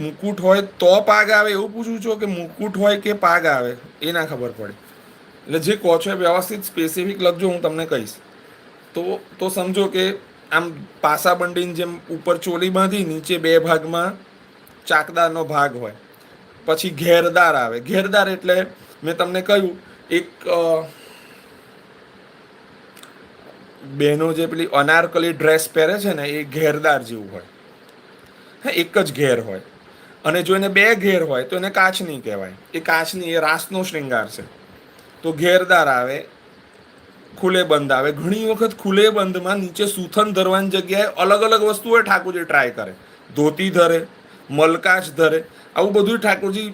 મુકુટ હોય તો પાગ આવે એવું પૂછું છો કે મુકુટ હોય કે પાગ આવે એ ના ખબર પડે. એટલે જે કહો છો એ વ્યવસ્થિત સ્પેસિફિક લખજો, હું તમને કહીશ. તો સમજો કે આમ પાસાબંડીની જેમ ઉપર ચોલી બાંધી, નીચે બે ભાગમાં ચાકદારનો ભાગ હોય. પછી ઘેરદાર આવે. ઘેરદાર એટલે મેં તમને કહ્યું, એક બહેનો જે પેલી અનારકલી ડ્રેસ પહેરે છે ને એ ઘેરદાર જેવું હોય. હા, એક જ ઘેર હોય. અને જો એને બે ઘેર હોય તો એને કાચની કહેવાય. એ કાચની, એ રાસનો શ્રૃંગાર છે. તો ઘેરદાર આવે, ખુલે બંધ આવે. ઘણી વખત ખુલે બંધમાં નીચે સુથન ધરવાની જગ્યાએ અલગ અલગ વસ્તુઓ ઠાકોરજી ટ્રાય કરે. ધોતી ધરે, મલકાચ ધરે, આવું બધું ઠાકોરજી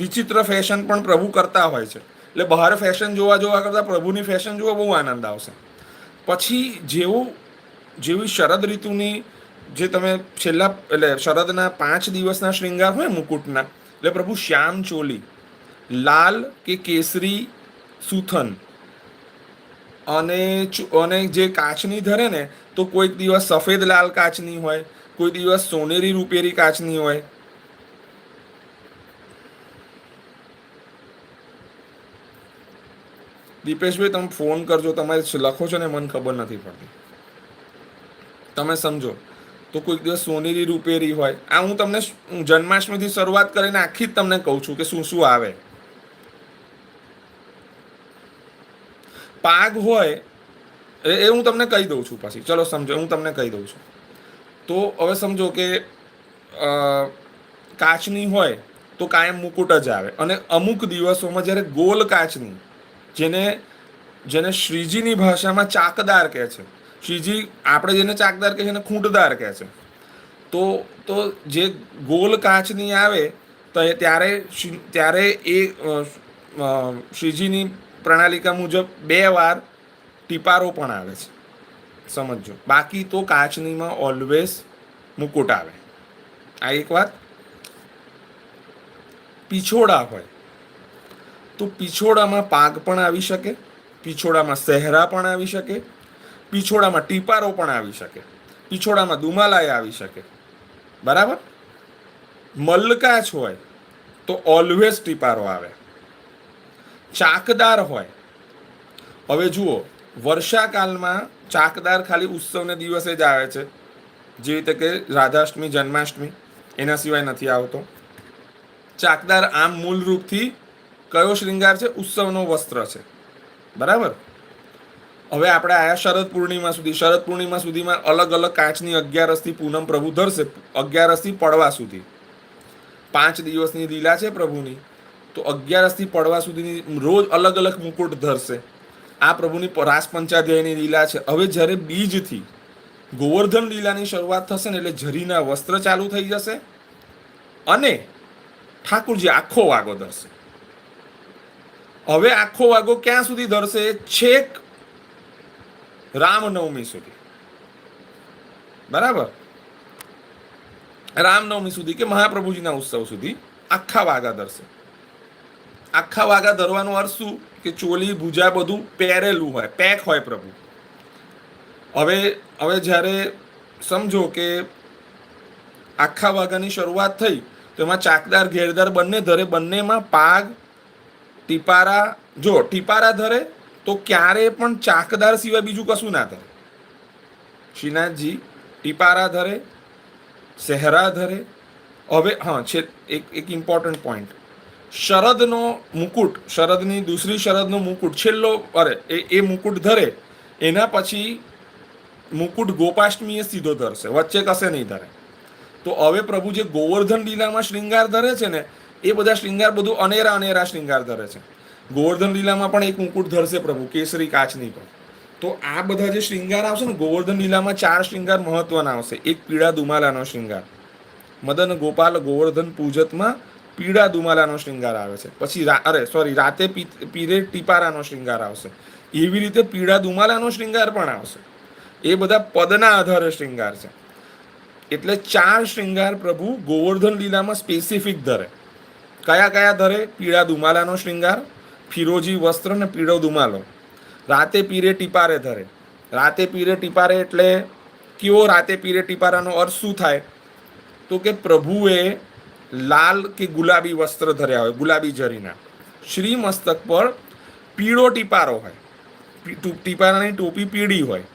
વિચિત્ર ફેશન પણ પ્રભુ કરતા હોય છે. એટલે બહાર ફેશન જોવા કરતાં પ્રભુની ફેશન જોવા બહુ આનંદ આવશે. પછી જેવી શરદ ઋતુની જે તમે એટલે શરદના 5 દિવસના શ્રૃંગાર હોય મુકુટના, એટલે પ્રભુ શ્યામ ચોલી, લાલ કે કેસરી સુથન અને જે કાચની ધરે ને તો કોઈક દિવસ સફેદ લાલ કાચની હોય, કોઈ દિવસ સોનેરી રૂપેરી કાચની હોય. દીપેશભાઈ તમે ફોન કરજો, તમે લખો છો ને મને ખબર નથી પડતી, તમે સમજો. તો કોઈક દિવસ સોનેરી રૂપેરી હોય. આ હું તમને જન્માષ્ટમીથી શરૂઆત કરીને આખી જ તમને કહું છું કે શું શું આવે. પાગ હોય એ હું તમને કહી દઉં છું પછી, ચલો સમજો, હું તમને કહી દઉં છું. તો હવે સમજો કે કાચની હોય તો કાયમ મુકુટ જ આવે, અને અમુક દિવસોમાં જ્યારે ગોલ કાચની, જેને શ્રીજીની ભાષામાં ચાકદાર કહે છે, શ્રીજી આપણે જેને ચાકદાર કહે છે એને ખૂંટદાર કહે છે, તો જે ગોલ કાચની આવે તો ત્યારે એ શ્રીજીની પ્રણાલિકા મુજબ 2 વાર ટીપારો પણ આવે છે, સમજો. બાકી તો કાચનીમાં ઓલવેઝ મુકુટ આવે. આ એક વાત. પીછોડા હોય તો પીછોડામાં પાગ પણ આવી શકે, પીછોડામાં સહેરા પણ આવી શકે, પીછોડામાં ટીપારો પણ આવી શકે, પીછોડામાં દુમાલાય આવી શકે, બરાબર. મલ્લકાચ હોય તો ઓલવેઝ ટીપારો આવે. ચાકદાર હોય, હવે જુઓ, વર્ષાકાલમાં ચાકદાર ખાલી ઉત્સવને દિવસે જ આવે છે, જેવી રીતે કે રાધાષ્ટમી, જન્માષ્ટમી, એના સિવાય નથી આવતો. ચાકદાર આમ મૂળ રૂપથી કયો શૃંગાર છે? ઉત્સવનો વસ્ત્ર છે, બરાબર. હવે આપણે આયા શરદ પૂર્ણિમા સુધી. શરદ પૂર્ણિમા સુધીમાં અલગ અલગ કાચની 11 પૂનમ પ્રભુ ધરશે, 11 પડવા સુધી 5 દિવસની લીલા છે પ્રભુની. તો 11 પડવા સુધીની રોજ અલગ અલગ મુકુટ ધરશે. આ પ્રભુની રાસ પંચાધ્યાયની લીલા છે. હવે જ્યારે બીજથી ગોવર્ધન લીલાની શરૂઆત થશે ને એટલે ઝરીના વસ્ત્ર ચાલુ થઈ જશે અને ઠાકુરજી આખો વાગો ધરશે. હવે આખો વાગો ક્યાં સુધી ધરશે? છેક રામનવમી સુધી, બરાબર. રામનવમી સુધી કે મહાપ્રભુજીના ઉત્સવ સુધી આખા વાગા ધરશે. આખા વાગા ધરવાનો અર્થ શું? કે ચોલી ભૂજા બધું પહેરેલું હોય, પેક હોય પ્રભુ. હવે જ્યારે સમજો કે આખા વાગાની શરૂઆત થઈ તો એમાં ચાકદાર ઘેરદાર બંને ધરે. બંનેમાં પાગ, ટીપારા. જો ટીપારા ધરે તો ક્યારે પણ ચાકદાર સિવાય બીજું કશું ના ધરે. શ્રીનાથજી ટીપારા ધરે, સહેરા ધરે. હવે હા છે એક ઇમ્પોર્ટન્ટ પોઈન્ટ. શરદનો મુકુટ, શરદની દૂસરી શરદનો મુકુટ છેલ્લો, એ મુકુટ ધરે એના પછી મુકુટ ગોપાષ્ટમીએ સીધો ધરશે, વચ્ચે કશે નહીં ધરે. તો હવે પ્રભુ જે ગોવર્ધન લીલામાં શ્રૃંગાર ધરે છે ને એ બધા શ્રૃંગાર બધું અનેરા શ્રૃંગાર ધરે છે. ગોવર્ધન લીલામાં પણ એક મુકુટ ધરશે પ્રભુ, કેસરી કાચની પણ. તો આ બધા જે શ્રૃંગાર આવશે ને ગોવર્ધન લીલામાં 4 શ્રૃંગાર મહત્વના આવશે. એક પીળા દુમાલાનો શ્રૃંગાર, મદન ગોપાલ ગોવર્ધન પૂજતમાં પીળા દુમાલાનો શ્રૃંગાર આવે છે. પછી રાતે પીરે ટીપારાનો શ્રૃંગાર આવશે. એવી રીતે પીળા દુમાલાનો શ્રૃંગાર પણ આવશે. એ બધા પદના આધારે શ્રૃંગાર છે. એટલે 4 શ્રૃંગાર પ્રભુ ગોવર્ધન લીલામાં સ્પેસિફિક ધરે. કયા ધરે? પીળા દુમાલાનો શ્રૃંગાર, ફિરોજી વસ્ત્ર ને પીળો દુમાલો. રાતે પીરે ટીપારે ધરે. રાતે પીરે ટીપારે એટલે કેવો રાતે પીરે ટીપારાનો અર્થ શું થાય? તો કે પ્રભુએ લાલ કે ગુલાબી વસ્ત્ર ધર્યા હોય, ગુલાબી જરીના. શ્રી મસ્તક પર પીળો ટીપારો હોય, ટીપારાની ટોપી પીળી હોય.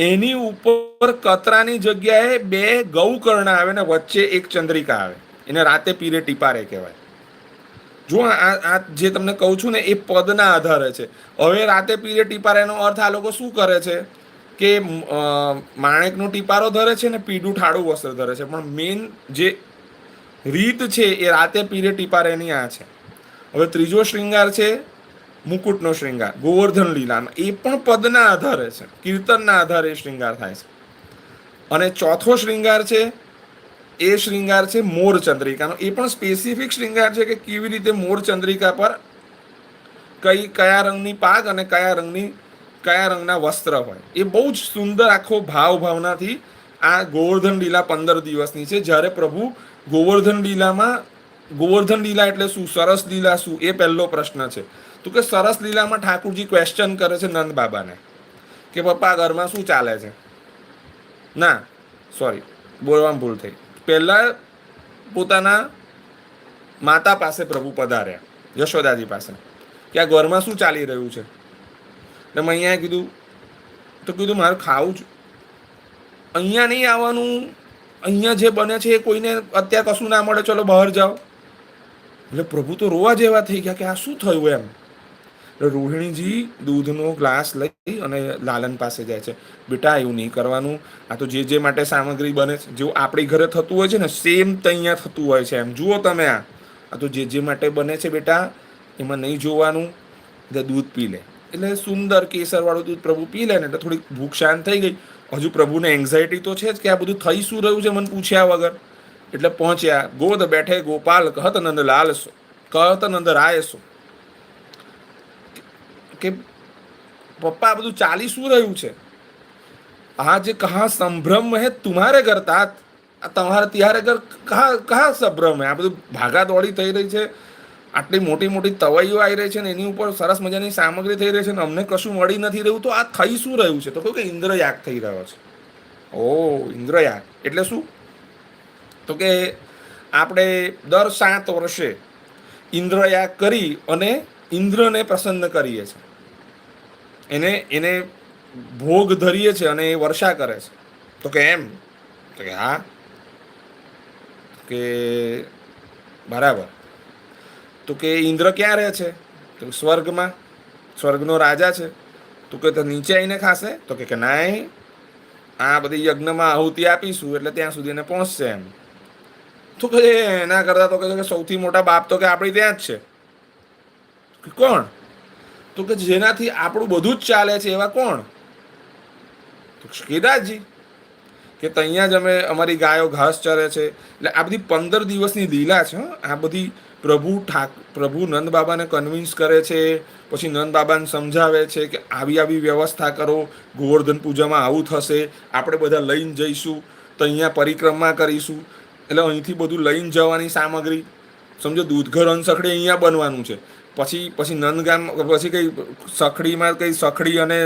એની ઉપર કતરાની જગ્યાએ 2 ગૌકર્ણ આવે ને વચ્ચે એક ચંદ્રિકા આવે. એને રાતે પીરે ટીપારે કહેવાય. જો આ જે તમને કહું છું ને એ પદના આધારે છે. હવે રાતે પીરે ટીપારેનો અર્થ આ લોકો શું કરે છે કે માણેકનો ટીપારો ધરે છે ને પીળું ઠાડું વસ્ત્ર ધરે છે, પણ મેઇન જે રીત છે એ રાતે પીરે ટીપારેની આ છે. હવે ત્રીજો શ્રૃંગાર છે મુકુટનો શ્રૃંગાર, ગોવર્ધન લીલાનો. એ પણ પદના આધારે છે, કીર્તનના આધારે એ શ્રૃંગાર થાય છે. અને ચોથો શ્રૃંગાર છે એ શ્રૃંગાર છે મોર ચંદ્રિકાનો. એ પણ સ્પેસિફિક શ્રૃંગાર છે કે કેવી રીતે મોર ચંદ્રિકા પર કયા રંગની પાગ અને કયા રંગના વસ્ત્ર હોય. એ બહુ જ સુંદર આખો ભાવનાથી આ ગોવર્ધન લીલા 15 દિવસની છે. જ્યારે પ્રભુ ગોવર્ધન લીલામાં ગોવર્ધન લીલા એટલે શું, સરસ લીલા શું, એ પહેલો પ્રશ્ન છે. તો કે સરસ લીલામાં ઠાકુરજી ક્વેશ્ચન કરે છે નંદ બાબાને કે પપ્પા ઘરમાં શું ચાલે છે. ના, સોરી, બોલવામાં ભૂલ થઈ. પહેલા પોતાના માતા પાસે પ્રભુ પધાર્યા, યશોદાજી પાસે, કે આ ઘરમાં શું ચાલી રહ્યું છે. એટલે મેં અહીંયા કીધું, તો કીધું મારે ખાવું જ, અહીંયા નહીં આવવાનું, અહીંયા જે બને છે એ કોઈને અત્યારે કશું ના મળે, ચલો બહાર જાઓ. એટલે પ્રભુ તો રોવા જેવા થઈ ગયા કે આ શું થયું એમ. એટલે રોહિણીજી દૂધનો ગ્લાસ લઈ અને લાલન પાસે જાય છે. બેટા એવું નહીં કરવાનું, આ તો જે માટે સામગ્રી બને છે, જેવું આપણી ઘરે થતું હોય છે ને સેમ ત્યાં થતું હોય છે એમ. જુઓ તમે, આ તો જે માટે બને છે બેટા, એમાં નહીં જોવાનું, એટલે દૂધ પી લે. એટલે સુંદર કેસરવાળું દૂધ પ્રભુ પી લે ને એટલે થોડીક ભૂખ શાંત થઈ ગઈ. હજુ પ્રભુને એન્ઝાયટી તો છે જ કે આ બધું થઈ શું રહ્યું છે મને પૂછ્યા વગર. એટલે પહોંચ્યા. ગોદ બેઠે ગોપાલ કહત નંદ લાલ સો, કહત નંદ રાય સો, કે પપ્પા આ બધું ચાલી શું રહ્યું છે. આ જે કહા સંભ્રમ હે તુમ્હારે ઘર તાત, આ તમારે ત્યારે ઘર કહા સંભ્રમ હે. આ બધું ભાગા દોડી થઈ રહી છે, આટલી મોટી મોટી તવાઈઓ આવી રહી છે ને એની ઉપર સરસ મજાની સામગ્રી થઈ રહી છે ને અમને કશું મળી નથી રહ્યું, તો આ થઈ શું રહ્યું છે. તો કહ્યું કે ઇન્દ્રયાગ થઈ રહ્યો છે. ઓ, ઇન્દ્રયાગ એટલે શું? તો કે આપણે દર 7 વર્ષે ઇન્દ્રયાગ કરી અને ઇન્દ્રને પ્રસન્ન કરીએ છીએ, એને ભોગ ધરીએ છીએ અને એ વર્ષા કરે છે. તો કે એમ? તો કે હા, કે બરાબર. તો કે ઇન્દ્ર ક્યાં રહે છે? તો સ્વર્ગમાં, સ્વર્ગનો રાજા છે. તો કે નીચે આવીને ખાશે? તો કે ના, આ બધી યજ્ઞમાં આહુતિ આપીશું એટલે ત્યાં સુધી એને પહોંચશે એમ. તો કે એના કરતા તો કે સૌથી મોટા બાપ તો કે આપણી ત્યાં જ છે. કોણ? તો કે જેનાથી આપણું બધું જ ચાલે છે એવા કોણ? તો કેદારજી, કે ત્યાં જ અમે અમારી ગાયો ઘાસ ચરે છે. એટલે આ બધી 15 દિવસની લીલા છે. આ બધી પ્રભુ નંદ બાબાને કન્વિન્સ કરે છે, પછી નંદ બાબાને સમજાવે છે કે આવી વ્યવસ્થા કરો, ગોવર્ધન પૂજામાં આવું થશે, આપણે બધા લઈને જઈશું, તો અહીંયા પરિક્રમા કરીશું. એટલે અહીંથી બધું લઈને જવાની સામગ્રી, સમજો દૂધઘર અનસખડી અહીંયા બનવાનું છે. પછી નંદગામ, પછી કંઈ સખડીમાં કંઈ સખડી અને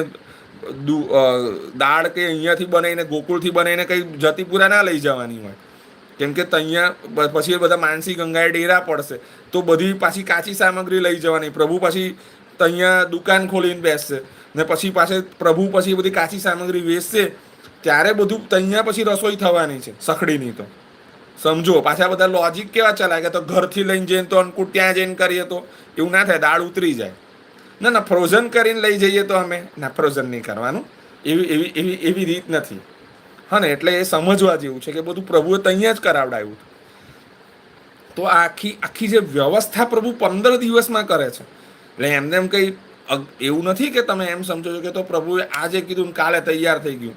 દાળ કે અહીંયાથી બનાવીને ગોકુળથી બનાવીને કંઈ જતીપુરા ના લઈ જવાની હોય, કેમ કે ત્યાં પછી એ બધા માનસી ગંગાએ ડેરા પડશે, તો બધી પાછી કાચી સામગ્રી લઈ જવાની. પ્રભુ પછી ત્યાં દુકાન ખોલીને બેસશે ને પછી પ્રભુ પછી બધી કાચી સામગ્રી વેચશે, ત્યારે બધું ત્યાં પછી રસોઈ થવાની છે સખડીની. તો સમજો પાછા બધા લોજિક કેવા ચલાય કે તો ઘરથી લઈને જઈને તો અન્નકૂટ ત્યાં જઈને કરીએ તો એવું ના થાય, દાળ ઉતરી જાય. ના, ફ્રોઝન કરીને લઈ જઈએ તો અમે ના, ફ્રોઝન નહીં કરવાનું, એવી રીત નથી. હા ને, એટલે એ સમજવા જેવું છે કે બધું પ્રભુએ ત્યાં જ કરાવડાવ્યું. તો આખી જે વ્યવસ્થા પ્રભુ 15 દિવસમાં કરે છે. એટલે એમને એમ કંઈ એવું નથી કે તમે એમ સમજો છો કે તો પ્રભુએ આજે કીધું કાલે તૈયાર થઈ ગયું.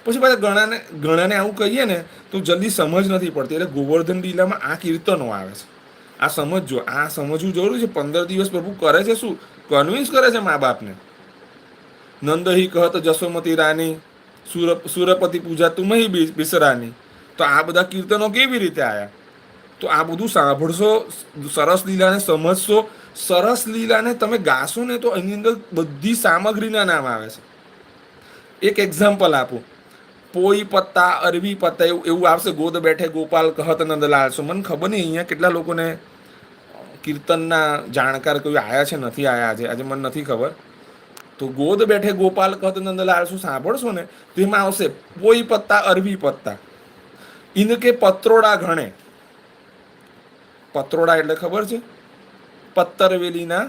પછી પાછા ઘણાને આવું કહીએ ને તો જલ્દી સમજ નથી પડતી. એટલે ગોવર્ધન લીલામાં આ કીર્તનો આવે છે. આ સમજજો, આ સમજવું જરૂરી છે. 15 દિવસ પ્રભુ કરે છે શું? કન્વિન્સ કરે છે મા બાપને. નંદહી કહત જશોમતી રાની, સુરપતિ પૂજા તુમહી બિસરાની. તો આ બધા કીર્તનો કેવી રીતે આવ્યા? તો આ બધું સાંભળશો, સરસ લીલાને સમજશો. સરસ લીલાને તમે ગાશો ને તો એની અંદર બધી સામગ્રીના નામ આવે છે. એક એક્ઝામ્પલ આપું, પોઈ પત્તા, અરવી પત્તા, એવું આવશે. ગોદ બેઠે ગોપાલ કહત નંદલાલ સો. મને ખબર નહીં અહીંયા કેટલા લોકોને કીર્તનના જાણકાર કોઈ આયા છે, નથી આયા આજે મને નથી ખબર. તો ગોદ બેઠે ગોપાલ કહત નંદલાલ શું સાંભળશો ને તો એમાં આવશે પોઈ પત્તા, અરવી પત્તા, ઇનકે પત્રોડા ઘણે. પત્રોડા એટલે ખબર છે? પત્તરવેલીના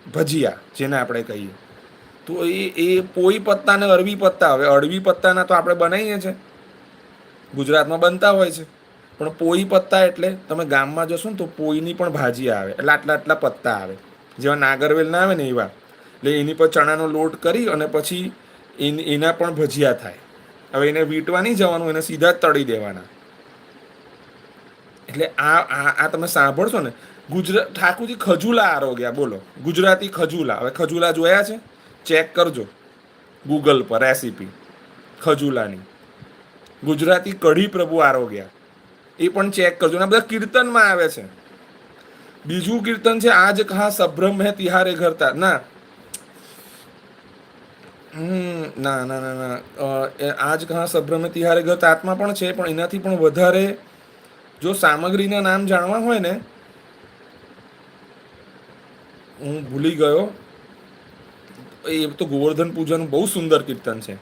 ભજીયા જેને આપણે કહીએ. તો એ પોઈ પત્તા ને અરવી પત્તા. હવે અળવી પત્તાના તો આપણે બનાવીએ છીએ, ગુજરાતમાં બનતા હોય છે, પણ પોઈ પત્તા એટલે તમે ગામમાં જશો ને તો પોઈની પણ ભાજી આવે, એટલે આટલા પત્તા આવે, જેવા નાગરવેલ ના આવે ને એવા. એટલે એની પર ચણાનો લોટ કરી અને પછી એના પણ ભજીયા થાય. હવે એને વીંટવા નહીં જવાનું, એને સીધા જ તળી દેવાના. એટલે આ તમે સાંભળશો ને, ઠાકુરજી ખજૂલા આરોગ્યા. બોલો, ગુજરાતી ખજૂલા. હવે ખજૂલા જોયા છે? ચેક કરજો ગૂગલ પર રેસીપી ખજૂલાની. ગુજરાતી કઢી પ્રભુ આરોગ્યા, એ પણ ચેક કરજો. ને બધા કીર્તનમાં આવે છે. બીજું કીર્તન છે, આજ કહા સભ્રમ હે તિહારે ઘરતા. ના ના ના ના ના આજ કહા સભ્રમ હે તિહારે ઘરતા આત્મા પણ છે, પણ એનાથી પણ વધારે જો સામગ્રીના નામ જાણવા હોય ને, હું ભૂલી ગયો, એ તો ગોવર્ધન પૂજાનું બહુ સુંદર કીર્તન છે.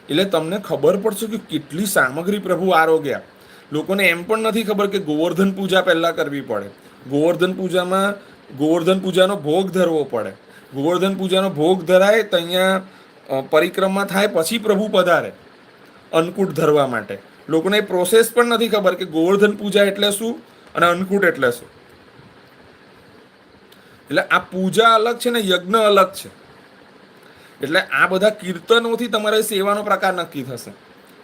એટલે તમને ખબર પડશે કે કેટલી સામગ્રી પ્રભુ આરોગ્યા. લોકોને એમ પણ નથી ખબર કે ગોવર્ધન પૂજા પહેલા કરવી પડે. ગોવર્ધન પૂજામાં ગોવર્ધન પૂજાનો ભોગ ધરવો પડે. ગોવર્ધન પૂજાનો ભોગ ધરાય તો અહીંયા પરિક્રમા થાય, પછી પ્રભુ પધારે અન્નકૂટ ધરવા માટે. લોકોને એ પ્રોસેસ પણ નથી ખબર કે ગોવર્ધન પૂજા એટલે શું અને અન્નકૂટ એટલે શું. એટલે આ પૂજા અલગ છે ને યજ્ઞ અલગ છે. એટલે આ બધા કીર્તનોથી તમારે સેવાનો પ્રકાર નક્કી થશે.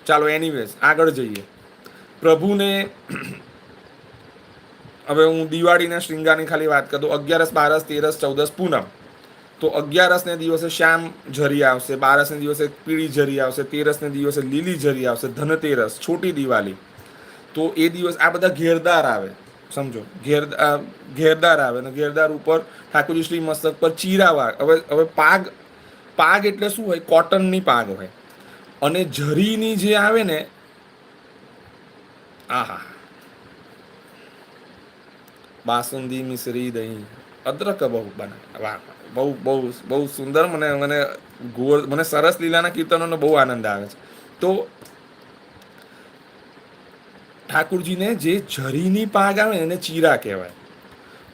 ચાલો એનીવેઝ આગળ જઈએ. પ્રભુને હવે હું દિવાળીના શૃંગારની ખાલી વાત કરું. 11, 12, 13, 14 પૂનમ. તો 11ને દિવસે શ્યામ ઝરી આવશે, 12ને દિવસે પીળી ઝરી આવશે, 13ને દિવસે લીલી ઝરી આવશે, ધનતેરસ, છોટી દિવાળી. તો એ દિવસ આ બધા ઘેરદાર આવે, સમજો ઘેરદાર આવે ને ઘેરદાર ઉપર ઠાકોરજી શ્રી મસ્તક પર ચીરા. હવે પાગ, પાગ એટલે શું હોય? કોટનની પાગ હોય. અને ઝરીની જે આવે ને, આહા, બાસુંદી, મિશ્રી, દહીં, અદરક બહુ બને. વાહ, બહુ બહુ બહુ સુંદર. મને સરસ લીલાના કીર્તનોનો બહુ આનંદ આવે છે. તો ઠાકુરજીને જે ઝરીની પાગ આવે એને ચીરા કહેવાય.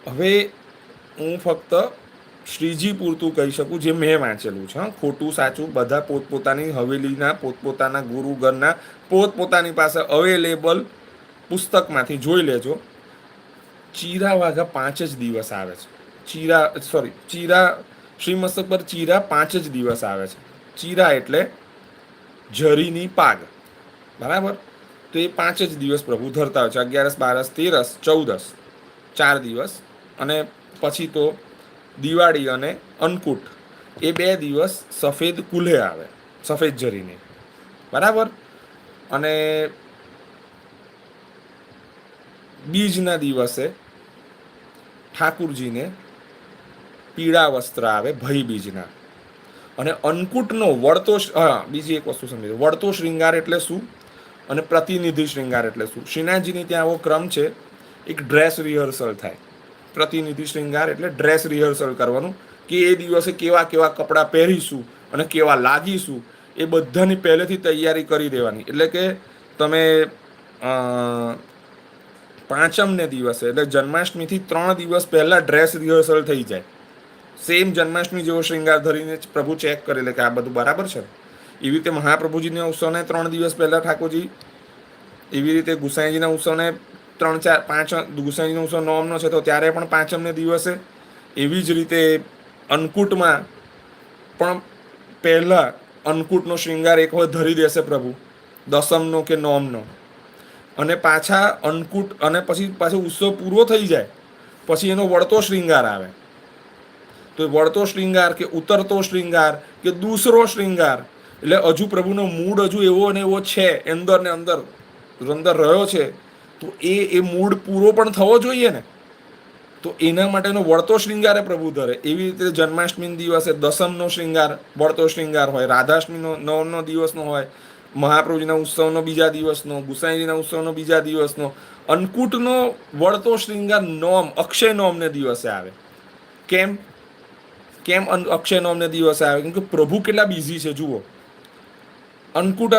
હવે હું ફક્ત શ્રીજી પૂરતું કહી શકું, જે મેં વાંચેલું છે. ખોટું સાચું બધા પોતપોતાની હવેલીના, પોતપોતાના ગુરુઘરના, પોતપોતાની પાસે અવેલેબલ પુસ્તકમાંથી જોઈ લેજો. ચીરા વાઘા 5 જ દિવસ આવે છે. ચીરા શ્રીમસ્તક પર ચીરા 5 જ દિવસ આવે છે. ચીરા એટલે ઝરીની પાગ, બરાબર? તો એ 5 જ દિવસ પ્રભુ ધરતા હોય છે. 11, 12, 13, 14, 4 દિવસ. અને પછી તો દિવાળી અને અન્નકૂટ, એ 2 દિવસ સફેદ કુલ્હે આવે, સફેદ ઝરીની, બરાબર? અને બીજના દિવસે ઠાકુરજીને પીળા વસ્ત્ર આવે, ભઈ બીજના. અને અન્નકૂટનો વળતો, બીજી એક વસ્તુ સમજી, વળતો શ્રૃંગાર એટલે શું અને પ્રતિનિધિ શ્રૃંગાર એટલે શું. શ્રીનાથજીની ત્યાં આવો ક્રમ છે, એક ડ્રેસ રિહર્સલ થાય. પ્રતિનિધિ શ્રૃંગાર એટલે ડ્રેસ રિહર્સલ કરવાનું, કે એ દિવસે કેવા કેવા કપડાં પહેરીશું અને કેવા લાગીશું, એ બધાની પહેલેથી તૈયારી કરી દેવાની. એટલે કે તમે પાંચમને દિવસે એટલે જન્માષ્ટમીથી 3 દિવસ પહેલાં ડ્રેસ રિહર્સલ થઈ જાય. સેમ જન્માષ્ટમી જેવો શ્રૃંગાર ધરીને પ્રભુ ચેક કરી લે કે આ બધું બરાબર છે. એવી રીતે મહાપ્રભુજીના ઉત્સવને 3 દિવસ પહેલાં ઠાકોરજી, એવી રીતે ગુસાઈજીના ઉત્સવને 3, 4, 5, ગુસાઈજીનો ઉત્સવ 9નો છે તો ત્યારે પણ 5મને દિવસે. એવી જ રીતે અન્નકૂટમાં પણ પહેલાં અન્નકૂટનો શ્રૃંગાર એક વખત ધરી દેશે પ્રભુ, 10મનો કે 9મનો. અને પાછા અન્નકૂટ અને પછી પાછો ઉત્સવ પૂરો થઈ જાય પછી એનો વળતો શ્રૃંગાર આવે. તો વળતો શ્રૃંગાર કે ઉતરતો શ્રૃંગાર કે દૂસરો શ્રૃંગાર, એટલે હજુ પ્રભુનો મૂડ હજુ એવો ને એવો છે, અંદર ને અંદર રહ્યો છે, તો એ મૂડ પૂરો પણ થવો જોઈએ ને. તો એના માટેનો વળતો શ્રૃંગારે પ્રભુ ધરે. એવી રીતે જન્માષ્ટમી દિવસે 10મનો શ્રૃંગાર વળતો શ્રૃંગાર હોય, રાધાષ્ટમીનો 9મનો દિવસનો હોય, મહાપ્રભુજીના ઉત્સવનો બીજા દિવસનો, ગુસાઈજીના ઉત્સવનો બીજા દિવસનો. અન્નકૂટનો વળતો શ્રૃંગાર અક્ષય નોમને દિવસે આવે. કેમ કેમ અક્ષય નોમને દિવસે આવે? કેમ કે પ્રભુ કેટલા બિઝી છે જુઓ. અન્નકૂટ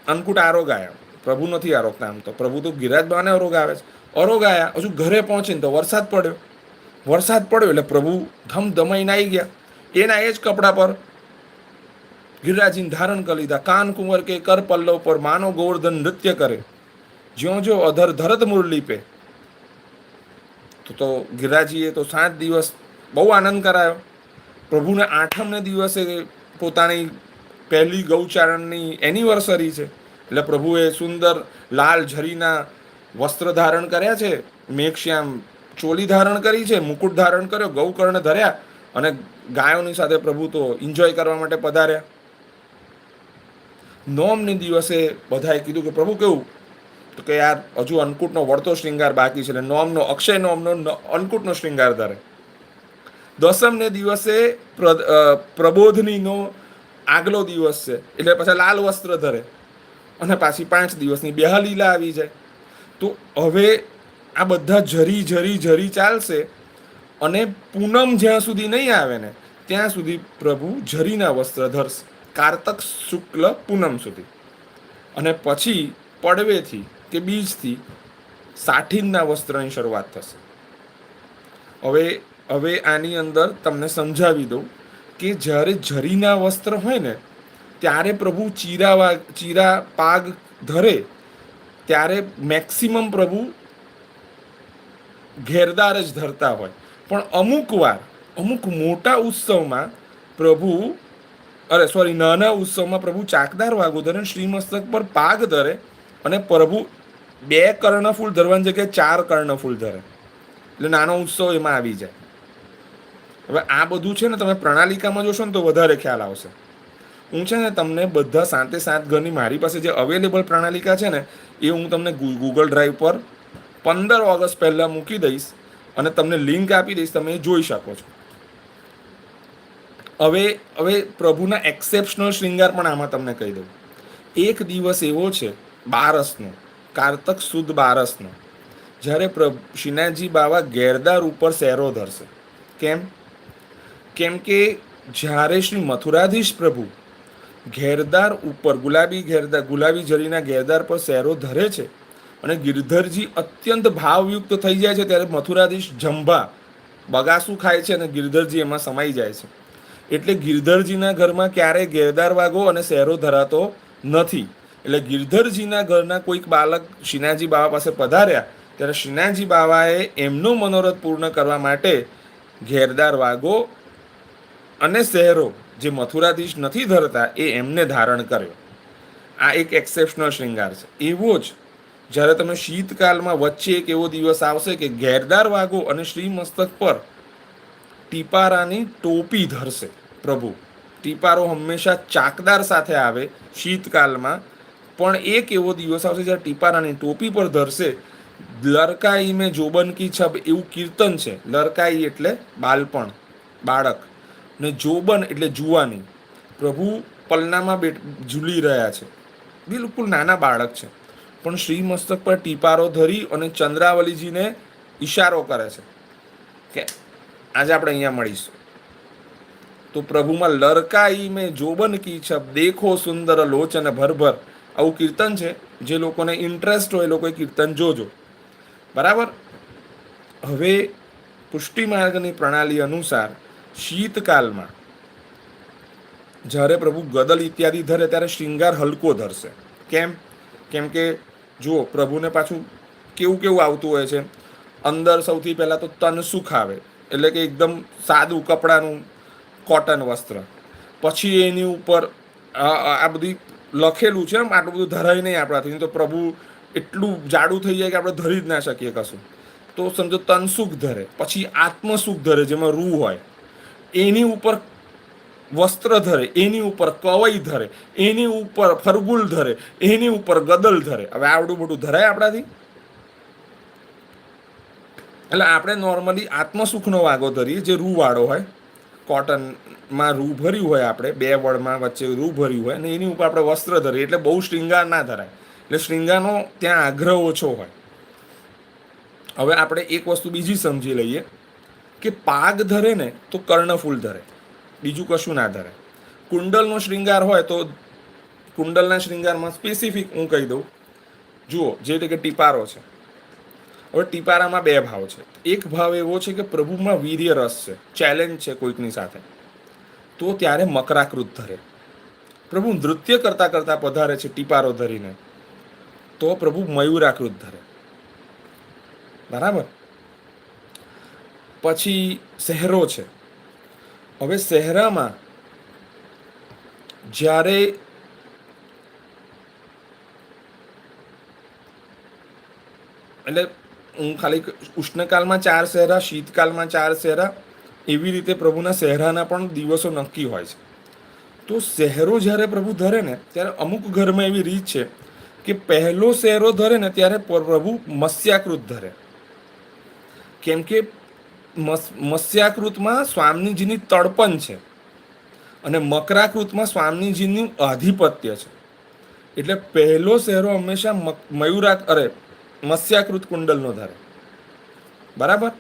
અન્નકૂટ આરોગાયા, પ્રભુ નથી આરોગતા. આમ તો પ્રભુ તો ગિરિરાજબાને આરોગાવે છે. આરોગાયા, હજુ ઘરે પહોંચીને તો વરસાદ પડ્યો એટલે પ્રભુ ધમધમાઈને આવી ગયા. એના એ જ કપડા પર ગિરિરાજીને ધારણ કરી લીધા. કાન કુંવર કે કર પલ્લવ પર માનો ગોવર્ધન નૃત્ય કરે, જ્યો જો અધર ધરત મુરલી પે. તો ગિરિરાજીએ તો 7 દિવસ બહુ આનંદ કરાયો. પ્રભુને 8મને દિવસે પોતાની પહેલી ગૌચારણની એનિવર્સરી છે, એટલે પ્રભુએ સુંદર લાલ ઝરીના વસ્ત્ર ધારણ કર્યા છે, મેઘશ્યામ ચોલી ધારણ કરી છે, મુકુટ ધારણ કર્યો, ગૌકર્ણ ધર્યા, અને ગાયોની સાથે પ્રભુ તો એન્જોય કરવા માટે પધાર્યા. 9મને દિવસે બધાએ કીધું કે પ્રભુ કેવું તો કે યાર હજુ અન્નકૂટનો વળતો શૃંગાર બાકી છે, એટલે નોમનો અક્ષય નોમનો અન્નકૂટનો શૃંગાર ધરે. દસમને દિવસે પ્રબોધનીનો આગલો દિવસ છે, એટલે પછી લાલ વસ્ત્ર ધરે અને પાછી 5 દિવસની બેહલીલા આવી જાય. તો હવે આ બધા જરી જરી જરી ચાલશે અને પૂનમ જ્યાં સુધી નહીં આવે ને ત્યાં સુધી પ્રભુ જરીના વસ્ત્ર ધરશે, કારતક શુક્લ પૂનમ સુધી. અને પછી પડવેથી કે બીજથી સાઠીનના વસ્ત્રની શરૂઆત થશે. હવે હવે આની અંદર તમને સમજાવી દઉં કે જ્યારે જરીના વસ્ત્ર હોય ને ત્યારે પ્રભુ ચીરા પાગ ધરે ત્યારે મેક્સિમમ પ્રભુ ઘેરદાર જ ધરતા હોય. પણ અમુક મોટા ઉત્સવમાં પ્રભુ નાના ઉત્સવમાં પ્રભુ ચાકદાર વાગો ધરે, શ્રીમસ્તક પર પાગ ધરે અને પ્રભુ 2 કર્ણફૂલ ધરવાની જગ્યાએ 4 કર્ણફૂલ ધરે, એટલે નાનો ઉત્સવ એમાં આવી જાય. હવે આ બધું છે ને તમે પ્રણાલિકામાં જોશો ને તો વધારે ખ્યાલ આવશે. હું છે ને તમને બધા 7 ઘરની મારી પાસે જે અવેલેબલ પ્રણાલિકા છે ને એ હું તમને ગૂગલ ડ્રાઈવ પર 15 ઓગસ્ટ પહેલાં મૂકી દઈશ અને તમને લિંક આપી દઈશ, તમે એ જોઈ શકો છો. હવે પ્રભુના એક્સેપ્શનલ શૃંગાર પણ આમાં તમને કહી દઉં. એક દિવસ એવો છે બારસનો, કારતક સુદ બારસનો, જ્યારે શ્રીનાથજી બાવા ઘેરદાર ઉપર શેરો ધરશે. કેમ કે જ્યારે શ્રી મથુરાધીશ પ્રભુ ઘેરદાર ઉપર ગુલાબી જરીના ઘેરદાર પર શેરો ધરે છે અને ગિરધરજી અત્યંત ભાવયુક્ત થઈ જાય છે, ત્યારે મથુરાધીશ જંભા બગાસું ખાય છે અને ગિરધરજી એમાં સમાઈ જાય છે. એટલે ગિરધરજીના ઘરમાં ક્યારેય ઘેરદાર વાગો અને શેરો ધરાતો નથી. એટલે ગિરધરજીના ઘરના કોઈક બાળક શ્રીનાથજી બાવા પાસે પધાર્યા ત્યારે શ્રીનાથજી બાવાએ એમનો મનોરથ પૂર્ણ કરવા માટે ઘેરદાર વાગો અને શહેરો જે મથુરાધીશ નથી ધરતા એ એમને ધારણ કર્યો. આ એક એક્સેપ્શનલ શૃંગાર છે. એવો જ જ્યારે તમે શીતકાલમાં વચ્ચે એક એવો દિવસ આવશે કે ઘેરદાર વાગો અને શ્રી મસ્તક પર ટીપારાની ટોપી ધરશે પ્રભુ. ટીપારો હંમેશા ચાકદાર સાથે આવે શીતકાલમાં, પણ એક એવો દિવસ આવશે જ્યારે ટીપારાની ટોપી પર ધરશે. લરકાઈ મેં જોબન કી છબ એવું કીર્તન છે. લરકાઈ એટલે બાળપણ, બાળક, ને જોબન એટલે જુવાની. પ્રભુ પલનામાં ઝૂલી રહ્યા છે, બિલકુલ નાના બાળક છે, પણ શ્રી મસ્તક પર ટીપારો ધરી અને ચંદ્રાવલીજીને ઈશારો કરે છે કે આજે આપણે અહીંયા મળીશું. તો પ્રભુમાં લરકાઈ મેં જોબન કી છબ દેખો સુંદર લોચન ભરભર આવું કીર્તન છે. જે લોકોને ઇન્ટરેસ્ટ હોય એ લોકોએ કીર્તન જોજો. બરાબર. હવે પુષ્ટિ માર્ગની પ્રણાલી અનુસાર શીતકાલમાં જ્યારે પ્રભુ ગદલ ઇત્યાદિ ધરે ત્યારે શૃંગાર હલકો ધરશે. કેમ કે જુઓ પ્રભુને પાછું કેવું આવતું હોય છે. અંદર સૌથી પહેલાં તો તનસુખ આવે, એટલે કે એકદમ સાદું કપડાનું કોટન વસ્ત્ર. પછી એની ઉપર આ બધી લખેલું છે, આટલું બધું ધરાય નહીં આપણાથી, તો પ્રભુ એટલું જાડું થઈ જાય કે આપણે ધરી જ ના શકીએ કશું. તો સમજો તનસુખ ધરે, પછી આત્મસુખ ધરે જેમાં રૂ હોય, એની ઉપર વસ્ત્ર ધરે, એની ઉપર કવઈ ધરે, એની ઉપર ફરગુલ ધરે, એની ઉપર ગદલ ધરે. હવે આવડું બધું ધરાય આપણાથી? એટલે આપણે નોર્મલી આત્મસુખનો વાગો ધરીએ જે રૂ વાળો હોય, કોટનમાં રૂ ભર્યું હોય, આપણે 2 વળમાં વચ્ચે રૂ ભર્યું હોય, અને એની ઉપર આપણે વસ્ત્ર ધરીએ, એટલે બહુ શૃંગાર ના ધરાય. એટલે શૃંગારનો ત્યાં આગ્રહ ઓછો હોય. હવે આપણે એક વસ્તુ બીજી સમજી લઈએ કે પાગ ધરે ને તો કર્ણફૂલ ધરે, બીજું કશું ના ધરે. કુંડલનો શૃંગાર હોય તો કુંડલના શૃંગારમાં સ્પેસિફિક હું કહી દઉં. જુઓ, જે રીતે કે ટીપારો છે. હવે ટીપારામાં 2 ભાવ છે. એક ભાવ એવો છે કે પ્રભુમાં વીર્ય રસ છે, ચેલેન્જ છે કોઈકની સાથે, તો ત્યારે મકરાકૃત ધરે. પ્રભુ નૃત્ય કરતા કરતા પધારે છે ટીપારો ધરીને, તો પ્રભુ મયુરાકૃત ધરે. બરાબર. પછી શહેરો છે. હવે શહેરામાં જ્યારે એટલે હું ખાલી ઉષ્ણકાળમાં 4 શહેરા, શીતકાળમાં 4 શહેરા, એવી રીતે પ્રભુના શહેરાના પણ દિવસો નક્કી હોય છે. તો શહેરો જ્યારે પ્રભુ ધરે ને ત્યારે અમુક ઘરમાં એવી રીત છે કે પહેલો શેરો ધરે ને ત્યારે પ્રભુ મત્સ્યાકૃત ધરે, કેમ કે મત્સ્યાકૃતમાં સ્વામીજીની તળપણ છે અને મકરાકૃતમાં સ્વામીજીનું આધિપત્ય છે. એટલે પહેલો શેરો હંમેશા મત્સ્યાકૃત કુંડલનો ધરે. બરાબર.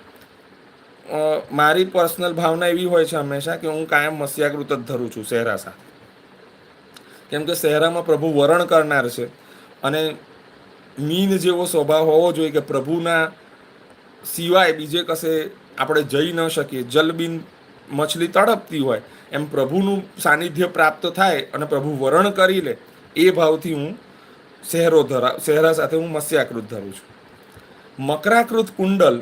મારી પર્સનલ ભાવના એવી હોય છે હંમેશા કે હું કાયમ મત્સ્યાકૃત જ ધરું છું શહેરા સાથે, કેમ કે શહેરામાં પ્રભુ વરણ કરનાર છે અને મીન જેવો સ્વભાવ હોવો જોઈએ કે પ્રભુના સિવાય બીજે કશે આપણે જઈ ન શકીએ. જલબીન મછલી તડપતી હોય એમ પ્રભુનું સાનિધ્ય પ્રાપ્ત થાય અને પ્રભુ વરણ કરી લે, એ ભાવથી હું શહેરા સાથે હું મત્સ્યાકૃત ધરું છું. મકરાકૃત કુંડલ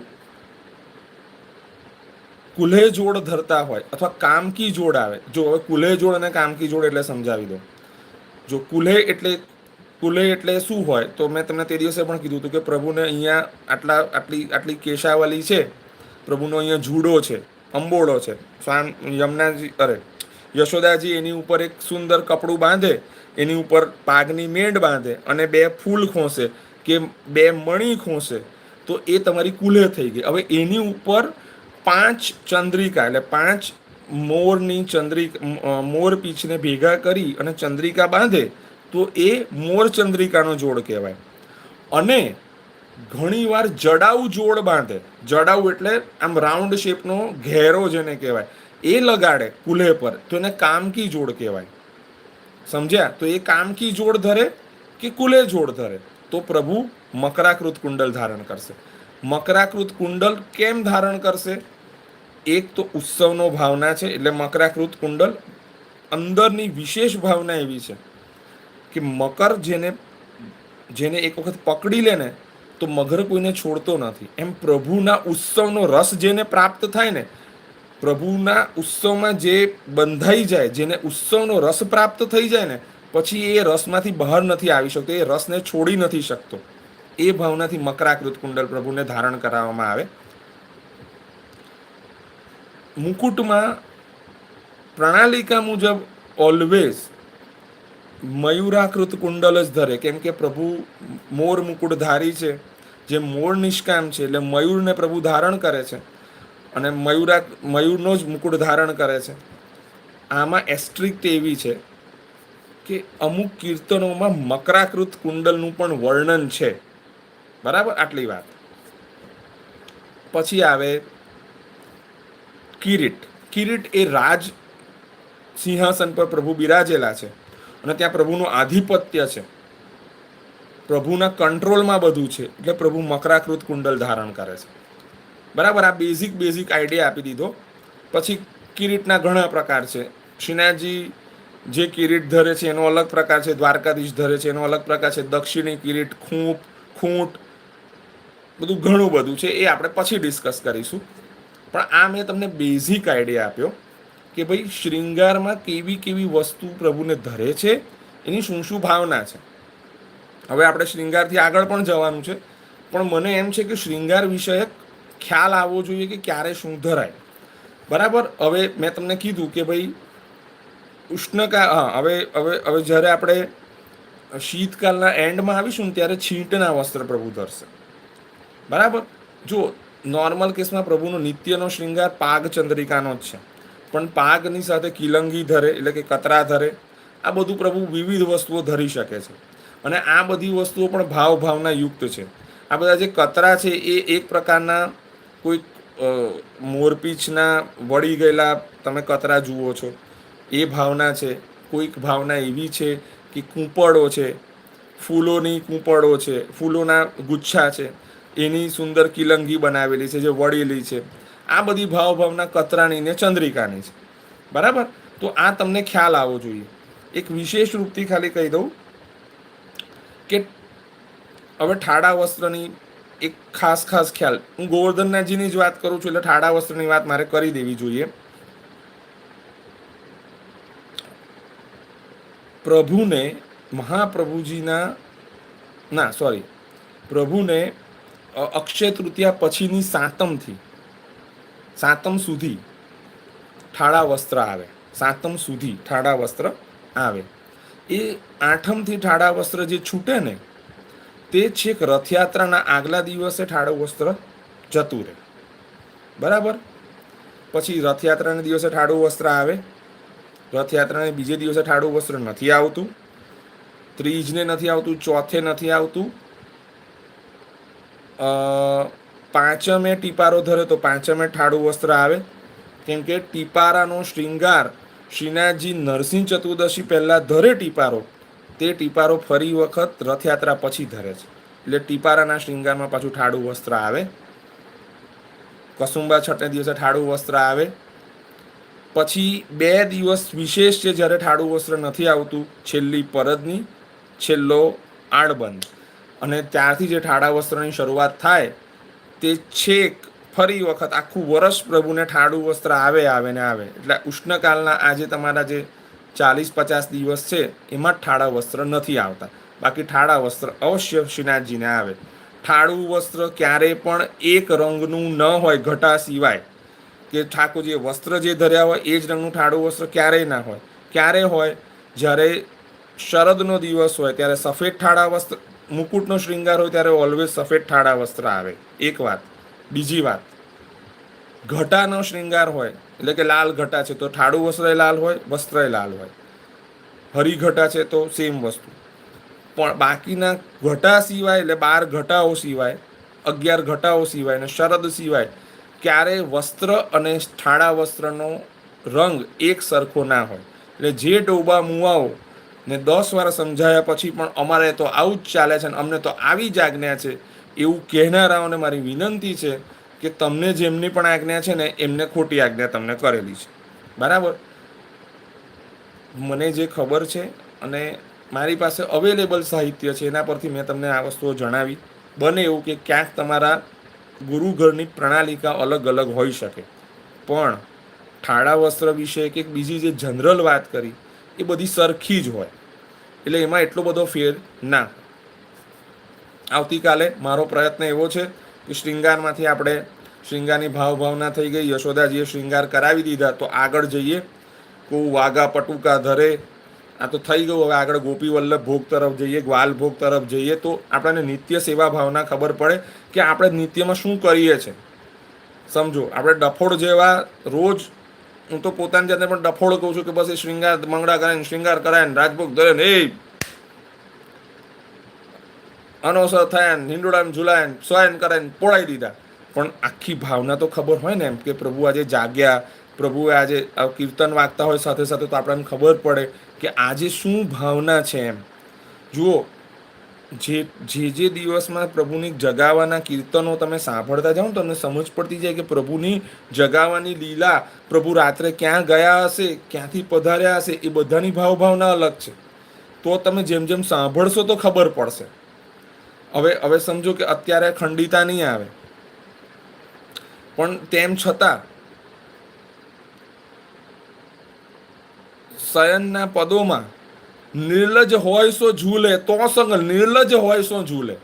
કુલ્હે જોડ ધરતા હોય અથવા કામકી જોડ આવે. જો હવે કુલ્હે જોડ અને કામકી જોડ એટલે સમજાવી દો. જો કુલ્હે એટલે શું હોય તો મેં તમને તે દિવસે પણ કીધું હતું કે પ્રભુને અહીંયા આટલી કેશાવલી છે, પ્રભુનો અહીંયા જુડો છે, અંબોળો છે, યશોદાજી એની ઉપર એક સુંદર કપડું બાંધે, એની ઉપર પાગની મેંડ બાંધે અને 2 ફૂલ ખોસે કે 2 મણી ખોસે તો એ તમારી કુલ્હે થઈ ગઈ. હવે એની ઉપર 5 ચંદ્રિકા એટલે 5 મોરની મોર પીછને ભેગા કરી અને ચંદ્રિકા બાંધે તો એ મોર ચંદ્રિકાનો જોડ કહેવાય. અને ઘણીવાર જડાઉ જોડ બાંધે. જડાઉ એટલે આમ રાઉન્ડ શેપનો ઘેરો જેને કહેવાય, એ લગાડે કુલ્હે પર તો એને કામકી જોડ કહેવાય. સમજ્યા? તો એ કામકી જોડ ધરે કે કુલ્હે જોડ ધરે તો પ્રભુ મકરાકૃત કુંડલ ધારણ કરશે. મકરાકૃત કુંડલ કેમ ધારણ કરશે? એક તો ઉત્સવનો ભાવના છે, એટલે મકરાકૃત કુંડલ અંદરની વિશેષ ભાવના એવી છે કે મકર જેને એક વખત પકડી લે ને તો મગર કોઈને છોડતો નથી. એમ પ્રભુના ઉત્સવનો રસ જેને પ્રાપ્ત થાય ને, પ્રભુના ઉત્સવમાં જે બંધાઈ જાય, જેને ઉત્સવનો રસ પ્રાપ્ત થઈ જાય ને, પછી એ રસમાંથી બહાર નથી આવી શકતો, એ રસને છોડી નથી શકતો. એ ભાવનાથી મકરાકૃત કુંડલ પ્રભુને ધારણ કરાવવામાં આવે. મુકુટમાં પ્રણાલિકા મુજબ ઓલવેઝ મયુરાકૃત કુંડલ જ ધરે, કેમ કે પ્રભુ મોર મુકુટધારી છે, જે મોર નિષ્કામ છે, એટલે મયુરને પ્રભુ ધારણ કરે છે અને મયુરનો જ મુકુટ ધારણ કરે છે. આમાં એસ્ટ્રિક્ટ એવી છે કે અમુક કીર્તનોમાં મકરાકૃત કુંડલનું પણ વર્ણન છે. બરાબર, આટલી વાત. પછી આવે કિરીટ. કિરીટ એ રાજ સિંહાસન પર પ્રભુ બિરાજેલા છે અને ત્યાં પ્રભુનું આધિપત્ય છે, પ્રભુના કંટ્રોલમાં બધું છે, એટલે પ્રભુ મકરાકૃત કુંડલ ધારણ કરે છે. બરાબર, આ બેઝિક આઈડિયા આપી દીધો. પછી કિરીટના ઘણા પ્રકાર છે. શ્રીનાથજી જે કિરીટ ધરે છે એનો અલગ પ્રકાર છે, દ્વારકાધીશ ધરે છે એનો અલગ પ્રકાર છે, દક્ષિણી કિરીટ, ખૂંટ, બધું ઘણું બધું છે, એ આપણે પછી ડિસ્કસ કરીશું. પણ આ મેં તમને બેઝિક આઈડિયા આપ્યો કે ભાઈ શૃંગારમાં કેવી કેવી વસ્તુ પ્રભુને ધરે છે, એની શું ભાવના છે. હવે આપણે શૃંગારથી આગળ પણ જવાનું છે, પણ મને એમ છે કે શૃંગાર વિષયક ખ્યાલ આવવો જોઈએ કે ક્યારે શું ધરાય. બરાબર. હવે મેં તમને કીધું કે ભાઈ હવે જ્યારે આપણે શીતકાલના એન્ડમાં આવીશું ને ત્યારે છીંટના વસ્ત્ર પ્રભુ ધરશે. બરાબર. જો નોર્મલ કેસમાં પ્રભુનો નિત્યનો શૃંગાર પાગ ચંદ્રિકાનો જ છે, પણ પાગની સાથે કિલંગી ધરે એટલે કે કતરા ધરે. આ બધું પ્રભુ વિવિધ વસ્તુઓ ધરી શકે છે અને આ બધી વસ્તુઓ પણ ભાવના યુક્ત છે. આ બધા જે કતરા છે એ એક પ્રકારના કોઈક મોરપીંછના વળી ગયેલા તમે કતરા જુઓ છો એ ભાવના છે. કોઈક ભાવના એવી છે કે કૂંપળો છે, ફૂલોની કૂંપળો છે, ફૂલોના ગુચ્છા છે, એની સુંદર કિલંગી બનાવેલી છે જે વળેલી છે. આ બધી ભાવના કતરાની ને ચંદ્રિકાની છે. બરાબર. તો આ તમને ખ્યાલ આવવો જોઈએ. એક વિશેષ રૂપથી ખાલી કહી દઉં કે હવે ઠાડા વસ્ત્રની એક ખાસ ખ્યાલ, હું ગોવર્ધનનાથજીની જ વાત કરું છું એટલે ઠાડા વસ્ત્રની વાત મારે કરી દેવી જોઈએ. પ્રભુને પ્રભુને અક્ષય તૃતીયા પછીની સાતમ સુધી ઠાડા વસ્ત્ર આવે. સાતમ સુધી ઠાડા વસ્ત્ર આવે. એ આઠમથી ઠાડા વસ્ત્ર જે છૂટે ને તે છેક રથયાત્રાના આગલા દિવસે ઠાડું વસ્ત્ર જતું રહે. બરાબર. પછી રથયાત્રાના દિવસે ઠાડું વસ્ત્ર આવે, રથયાત્રાને બીજે દિવસે ઠાડું વસ્ત્ર નથી આવતું, ત્રીજને નથી આવતું, ચોથે નથી આવતું, પાંચમે ટીપારો ધરે તો પાંચમે ઠાડું વસ્ત્ર આવે. કેમ કે ટીપારાનો શૃંગાર શ્રીનાથજી નરસિંહ ચતુર્દશી પહેલાં ધરે ટીપારો, તે ટીપારો ફરી વખત રથયાત્રા પછી ધરે છે. એટલે ટીપારાના શૃંગારમાં પાછું ઠાડું વસ્ત્ર આવે. કસુંબા છઠને દિવસે ઠાડું વસ્ત્ર આવે. પછી 2 દિવસ વિશેષ છે જ્યારે ઠાડું વસ્ત્ર નથી આવતું, છેલ્લી પરદની, છેલ્લો આડબંધ, અને ત્યારથી જે ઠાડા વસ્ત્રની શરૂઆત થાય તે છેક ફરી વખત આખું વર્ષ પ્રભુને ઠાડું વસ્ત્ર આવે આવે ને આવે. એટલે ઉષ્ણકાલના આજે તમારા જે 40-50 દિવસ છે એમાં જ ઠાડા વસ્ત્ર નથી આવતા, બાકી ઠાડા વસ્ત્ર અવશ્ય શ્રીનાથજીને આવે. ઠાડું વસ્ત્ર ક્યારેય પણ એક રંગનું ન હોય ઘટા સિવાય, કે ઠાકોરજીએ વસ્ત્ર જે ધર્યા હોય એ જ રંગનું ઠાડું વસ્ત્ર ક્યારેય ના હોય. ક્યારે હોય? જ્યારે શરદનો દિવસ હોય ત્યારે સફેદ ઠાડા વસ્ત્ર, મુકુટનો શૃંગાર હોય ત્યારે ઓલવેઝ સફેદ ઠાડા વસ્ત્ર આવે, એક વાત. બીજી વાત, ઘટાનો શૃંગાર હોય એટલે કે લાલ ઘટા છે તો ઠાડું વસ્ત્ર લાલ હોય, વસ્ત્ર લાલ હોય. હરિઘટા છે તો સેમ વસ્તુ. પણ બાકીના ઘટા સિવાય, એટલે 12 ઘટાઓ સિવાય, 11 ઘટાઓ સિવાય અને શરદ સિવાય ક્યારેય વસ્ત્ર અને ઠાડા વસ્ત્રનો રંગ એક સરખો ના હોય. એટલે જે ડોબા મુવાઓ ને 10 વાર સમજાયા પછી પણ અમારે તો આવું જ ચાલે છે અને અમને તો આવી જ આજ્ઞા છે એવું કહેનારાઓને મારી વિનંતી છે કે તમને જેમની પણ આજ્ઞા છે ને એમને ખોટી આજ્ઞા તમને કરેલી છે. બરાબર. મને જે ખબર છે અને મારી પાસે અવેલેબલ સાહિત્ય છે એના પરથી મેં તમને આ વસ્તુઓ જણાવી. બને એવું કે ક્યાંક તમારા ગુરુઘરની પ્રણાલિકા અલગ અલગ હોઈ શકે, પણ ઠાડા વસ્ત્ર વિશે કે બીજી જે જનરલ વાત કરી એ બધી સરખી જ હોય, એટલે એમાં એટલો બધો ફેર ના. આવતીકાલે મારો પ્રયત્ન એવો છે કે શૃંગારમાંથી આપણે, શૃંગારની ભાવના થઈ ગઈ, યશોદાજીએ શૃંગાર કરાવી દીધા, તો આગળ જઈએ. કોઈ વાઘા પટુકા ધરે, આ તો થઈ ગયું. હવે આગળ ગોપી વલ્લભ ભોગ તરફ જઈએ, ગ્વાલ ભોગ તરફ જઈએ, તો આપણને નિત્ય સેવા ભાવના ખબર પડે કે આપણે નિત્યમાં શું કરીએ છીએ. સમજો, આપણે ડફોડ જેવા રોજ, હું તો પોતાની જાતને પણ ડફોડ કહું છું કે બસ એ શૃંગાર મંગળા કરાય, શૃંગાર કરાય, રાજભોગ ધરે ને એ અનવસર થયા, હિંડોળામાં ઝુલાય, સ્વયન કરાય, પોળાઈ દીધા. પણ આખી ભાવના તો ખબર હોય ને એમ કે પ્રભુ આજે જાગ્યા, પ્રભુએ આજે કીર્તન વાગતા હોય સાથે સાથે, તો આપણને ખબર પડે કે આજે શું ભાવના છે એમ. જુઓ, જે દિવસમાં પ્રભુની જગાવાના કીર્તનો તમે સાંભળતા જાઓ ને તમને સમજ પડતી જાય કે પ્રભુની જગાવાની લીલા, પ્રભુ રાત્રે ક્યાં ગયા હશે, ક્યાંથી પધાર્યા હશે, એ બધાની ભાવના અલગ છે. તો તમે જેમ જેમ સાંભળશો તો ખબર પડશે. હવે સમજો કે અત્યારે ખંડિતા નહીં આવે, પણ તેમ છતાં શયનના પદોમાં નિર્લજ હોય સો ઝૂલે, તો સંગ નિર્લજ હોય સો ઝૂલે.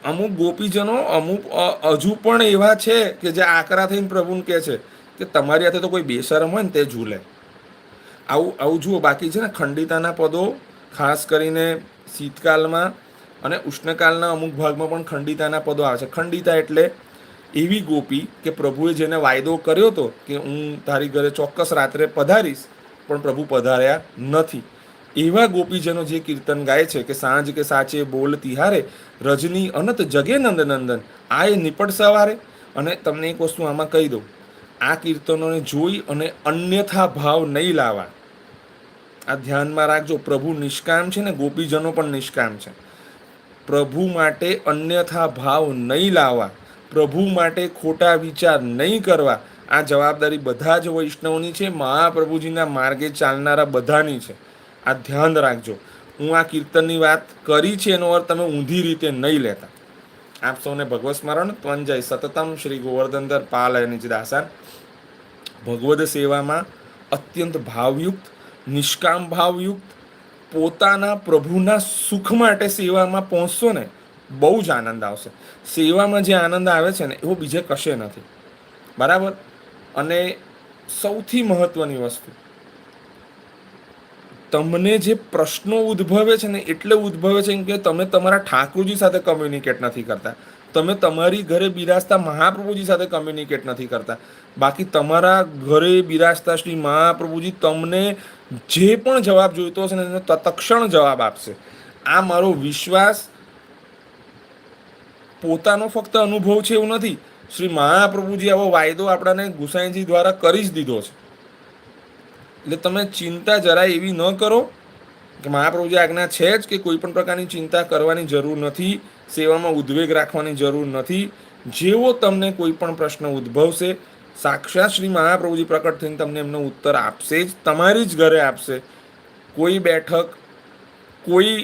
અમુક ગોપીજનો અમુક હજુ પણ એવા છે કે જે આકરા થઈને પ્રભુને કહે છે કે તમારી હાથે તો કોઈ બેશરમ હોય ને તે ઝૂલે. આવું જુઓ. બાકી છે ને ખંડિતાના પદો ખાસ કરીને શીતકાલમાં અને ઉષ્ણકાલના અમુક ભાગમાં પણ ખંડિતાના પદો આવે છે. ખંડિતા એટલે એવી ગોપી કે પ્રભુએ જેને વાયદો કર્યો હતો કે હું તારી ઘરે ચોક્કસ રાત્રે પધારીશ, પણ પ્રભુ પધાર્યા નથી. એવા ગોપીજનો જે કીર્તન ગાય છે કે સાંજ કે સાચે બોલ તિહારે, રજની અનત જગે નંદનંદન, આ એ નિપટ સવારે. અને તમને એક વસ્તુ આમાં કહી દઉં, આ કીર્તનોને જોઈ અને અન્યથા ભાવ નહીં લાવવા. આ ધ્યાનમાં રાખજો. પ્રભુ નિષ્કામ છે ને ગોપીજનો પણ નિષ્કામ છે. પ્રભુ માટે અન્યથા ભાવ નહીં લાવવા, પ્રભુ માટે ખોટા વિચાર નહીં કરવા. આ જવાબદારી બધા જ વૈષ્ણવની છે, મહાપ્રભુજીના માર્ગે ચાલનારા બધાની છે. આ ધ્યાન રાખજો. હું આ કીર્તનની વાત કરી છે એનો અર્થ તમે ઊંધી રીતે નહીં લેતા. આપ સૌને ભગવત સ્મરણ. ત્વંજય સતતમ શ્રી ગોવર્ધનધર પાલ નિજદાસાન. ભગવદ સેવામાં અત્યંત ભાવયુક્ત, નિષ્કામ ભાવયુક્ત, પોતાના પ્રભુના સુખ માટે સેવામાં પહોંચશો ને બહુ જ આનંદ આવશે. સેવામાં જે આનંદ આવે છે ને એવો બીજે કશે નથી. બરાબર. અને સૌથી મહત્વની વસ્તુ, તમને જે પ્રશ્નો ઉદ્ભવે છે ને એટલે ઉદ્ભવે છે કે તમે તમારા ઠાકોરજી સાથે કમ્યુનિકેટ નથી કરતા, તમે તમારી ઘરે બિરાજતા મહાપ્રભુજી સાથે કમ્યુનિકેટ નથી કરતા. બાકી તમારા ઘરે બિરાજતા શ્રી મહાપ્રભુજી તમને જે પણ જવાબ જોઈતો હશે ને એને તત્ક્ષણ જવાબ આપશે. આ મારો વિશ્વાસ પોતાનો ફક્ત અનુભવ છે એવું નથી, શ્રી મહાપ્રભુજી આવો વાયદો આપણાને ગુસાઈજી દ્વારા કરી જ દીધો છે. એટલે તમે ચિંતા જરાય એવી ન કરો કે મહાપ્રભુજી આજ્ઞા છે જ કે કોઈ પણ પ્રકારની ચિંતા કરવાની જરૂર નથી, સેવામાં ઉદ્વેગ રાખવાની જરૂર નથી. જેવો તમને કોઈ પણ પ્રશ્ન ઉદ્ભવશે સાક્ષાત શ્રી મહાપ્રભુજી પ્રકટ થઈને તમને એમનો ઉત્તર આપશે જ, તમારી જ ઘરે આપશે. કોઈ બેઠક કોઈ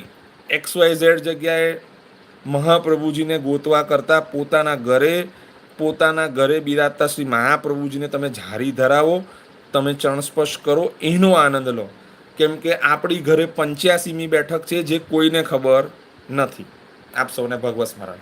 XYZ જગ્યાએ મહાપ્રભુજીને ગોતવા કરતાં પોતાના ઘરે બિરાજતા શ્રી મહાપ્રભુજીને તમે જારી ધરાવો, તમે ચરણસ્પર્શ કરો, એનો આનંદ લો. કેમ કે આપણી ઘરે 85મી બેઠક છે જે કોઈને ખબર નથી. આપ સૌને ભગવત સ્મરણ.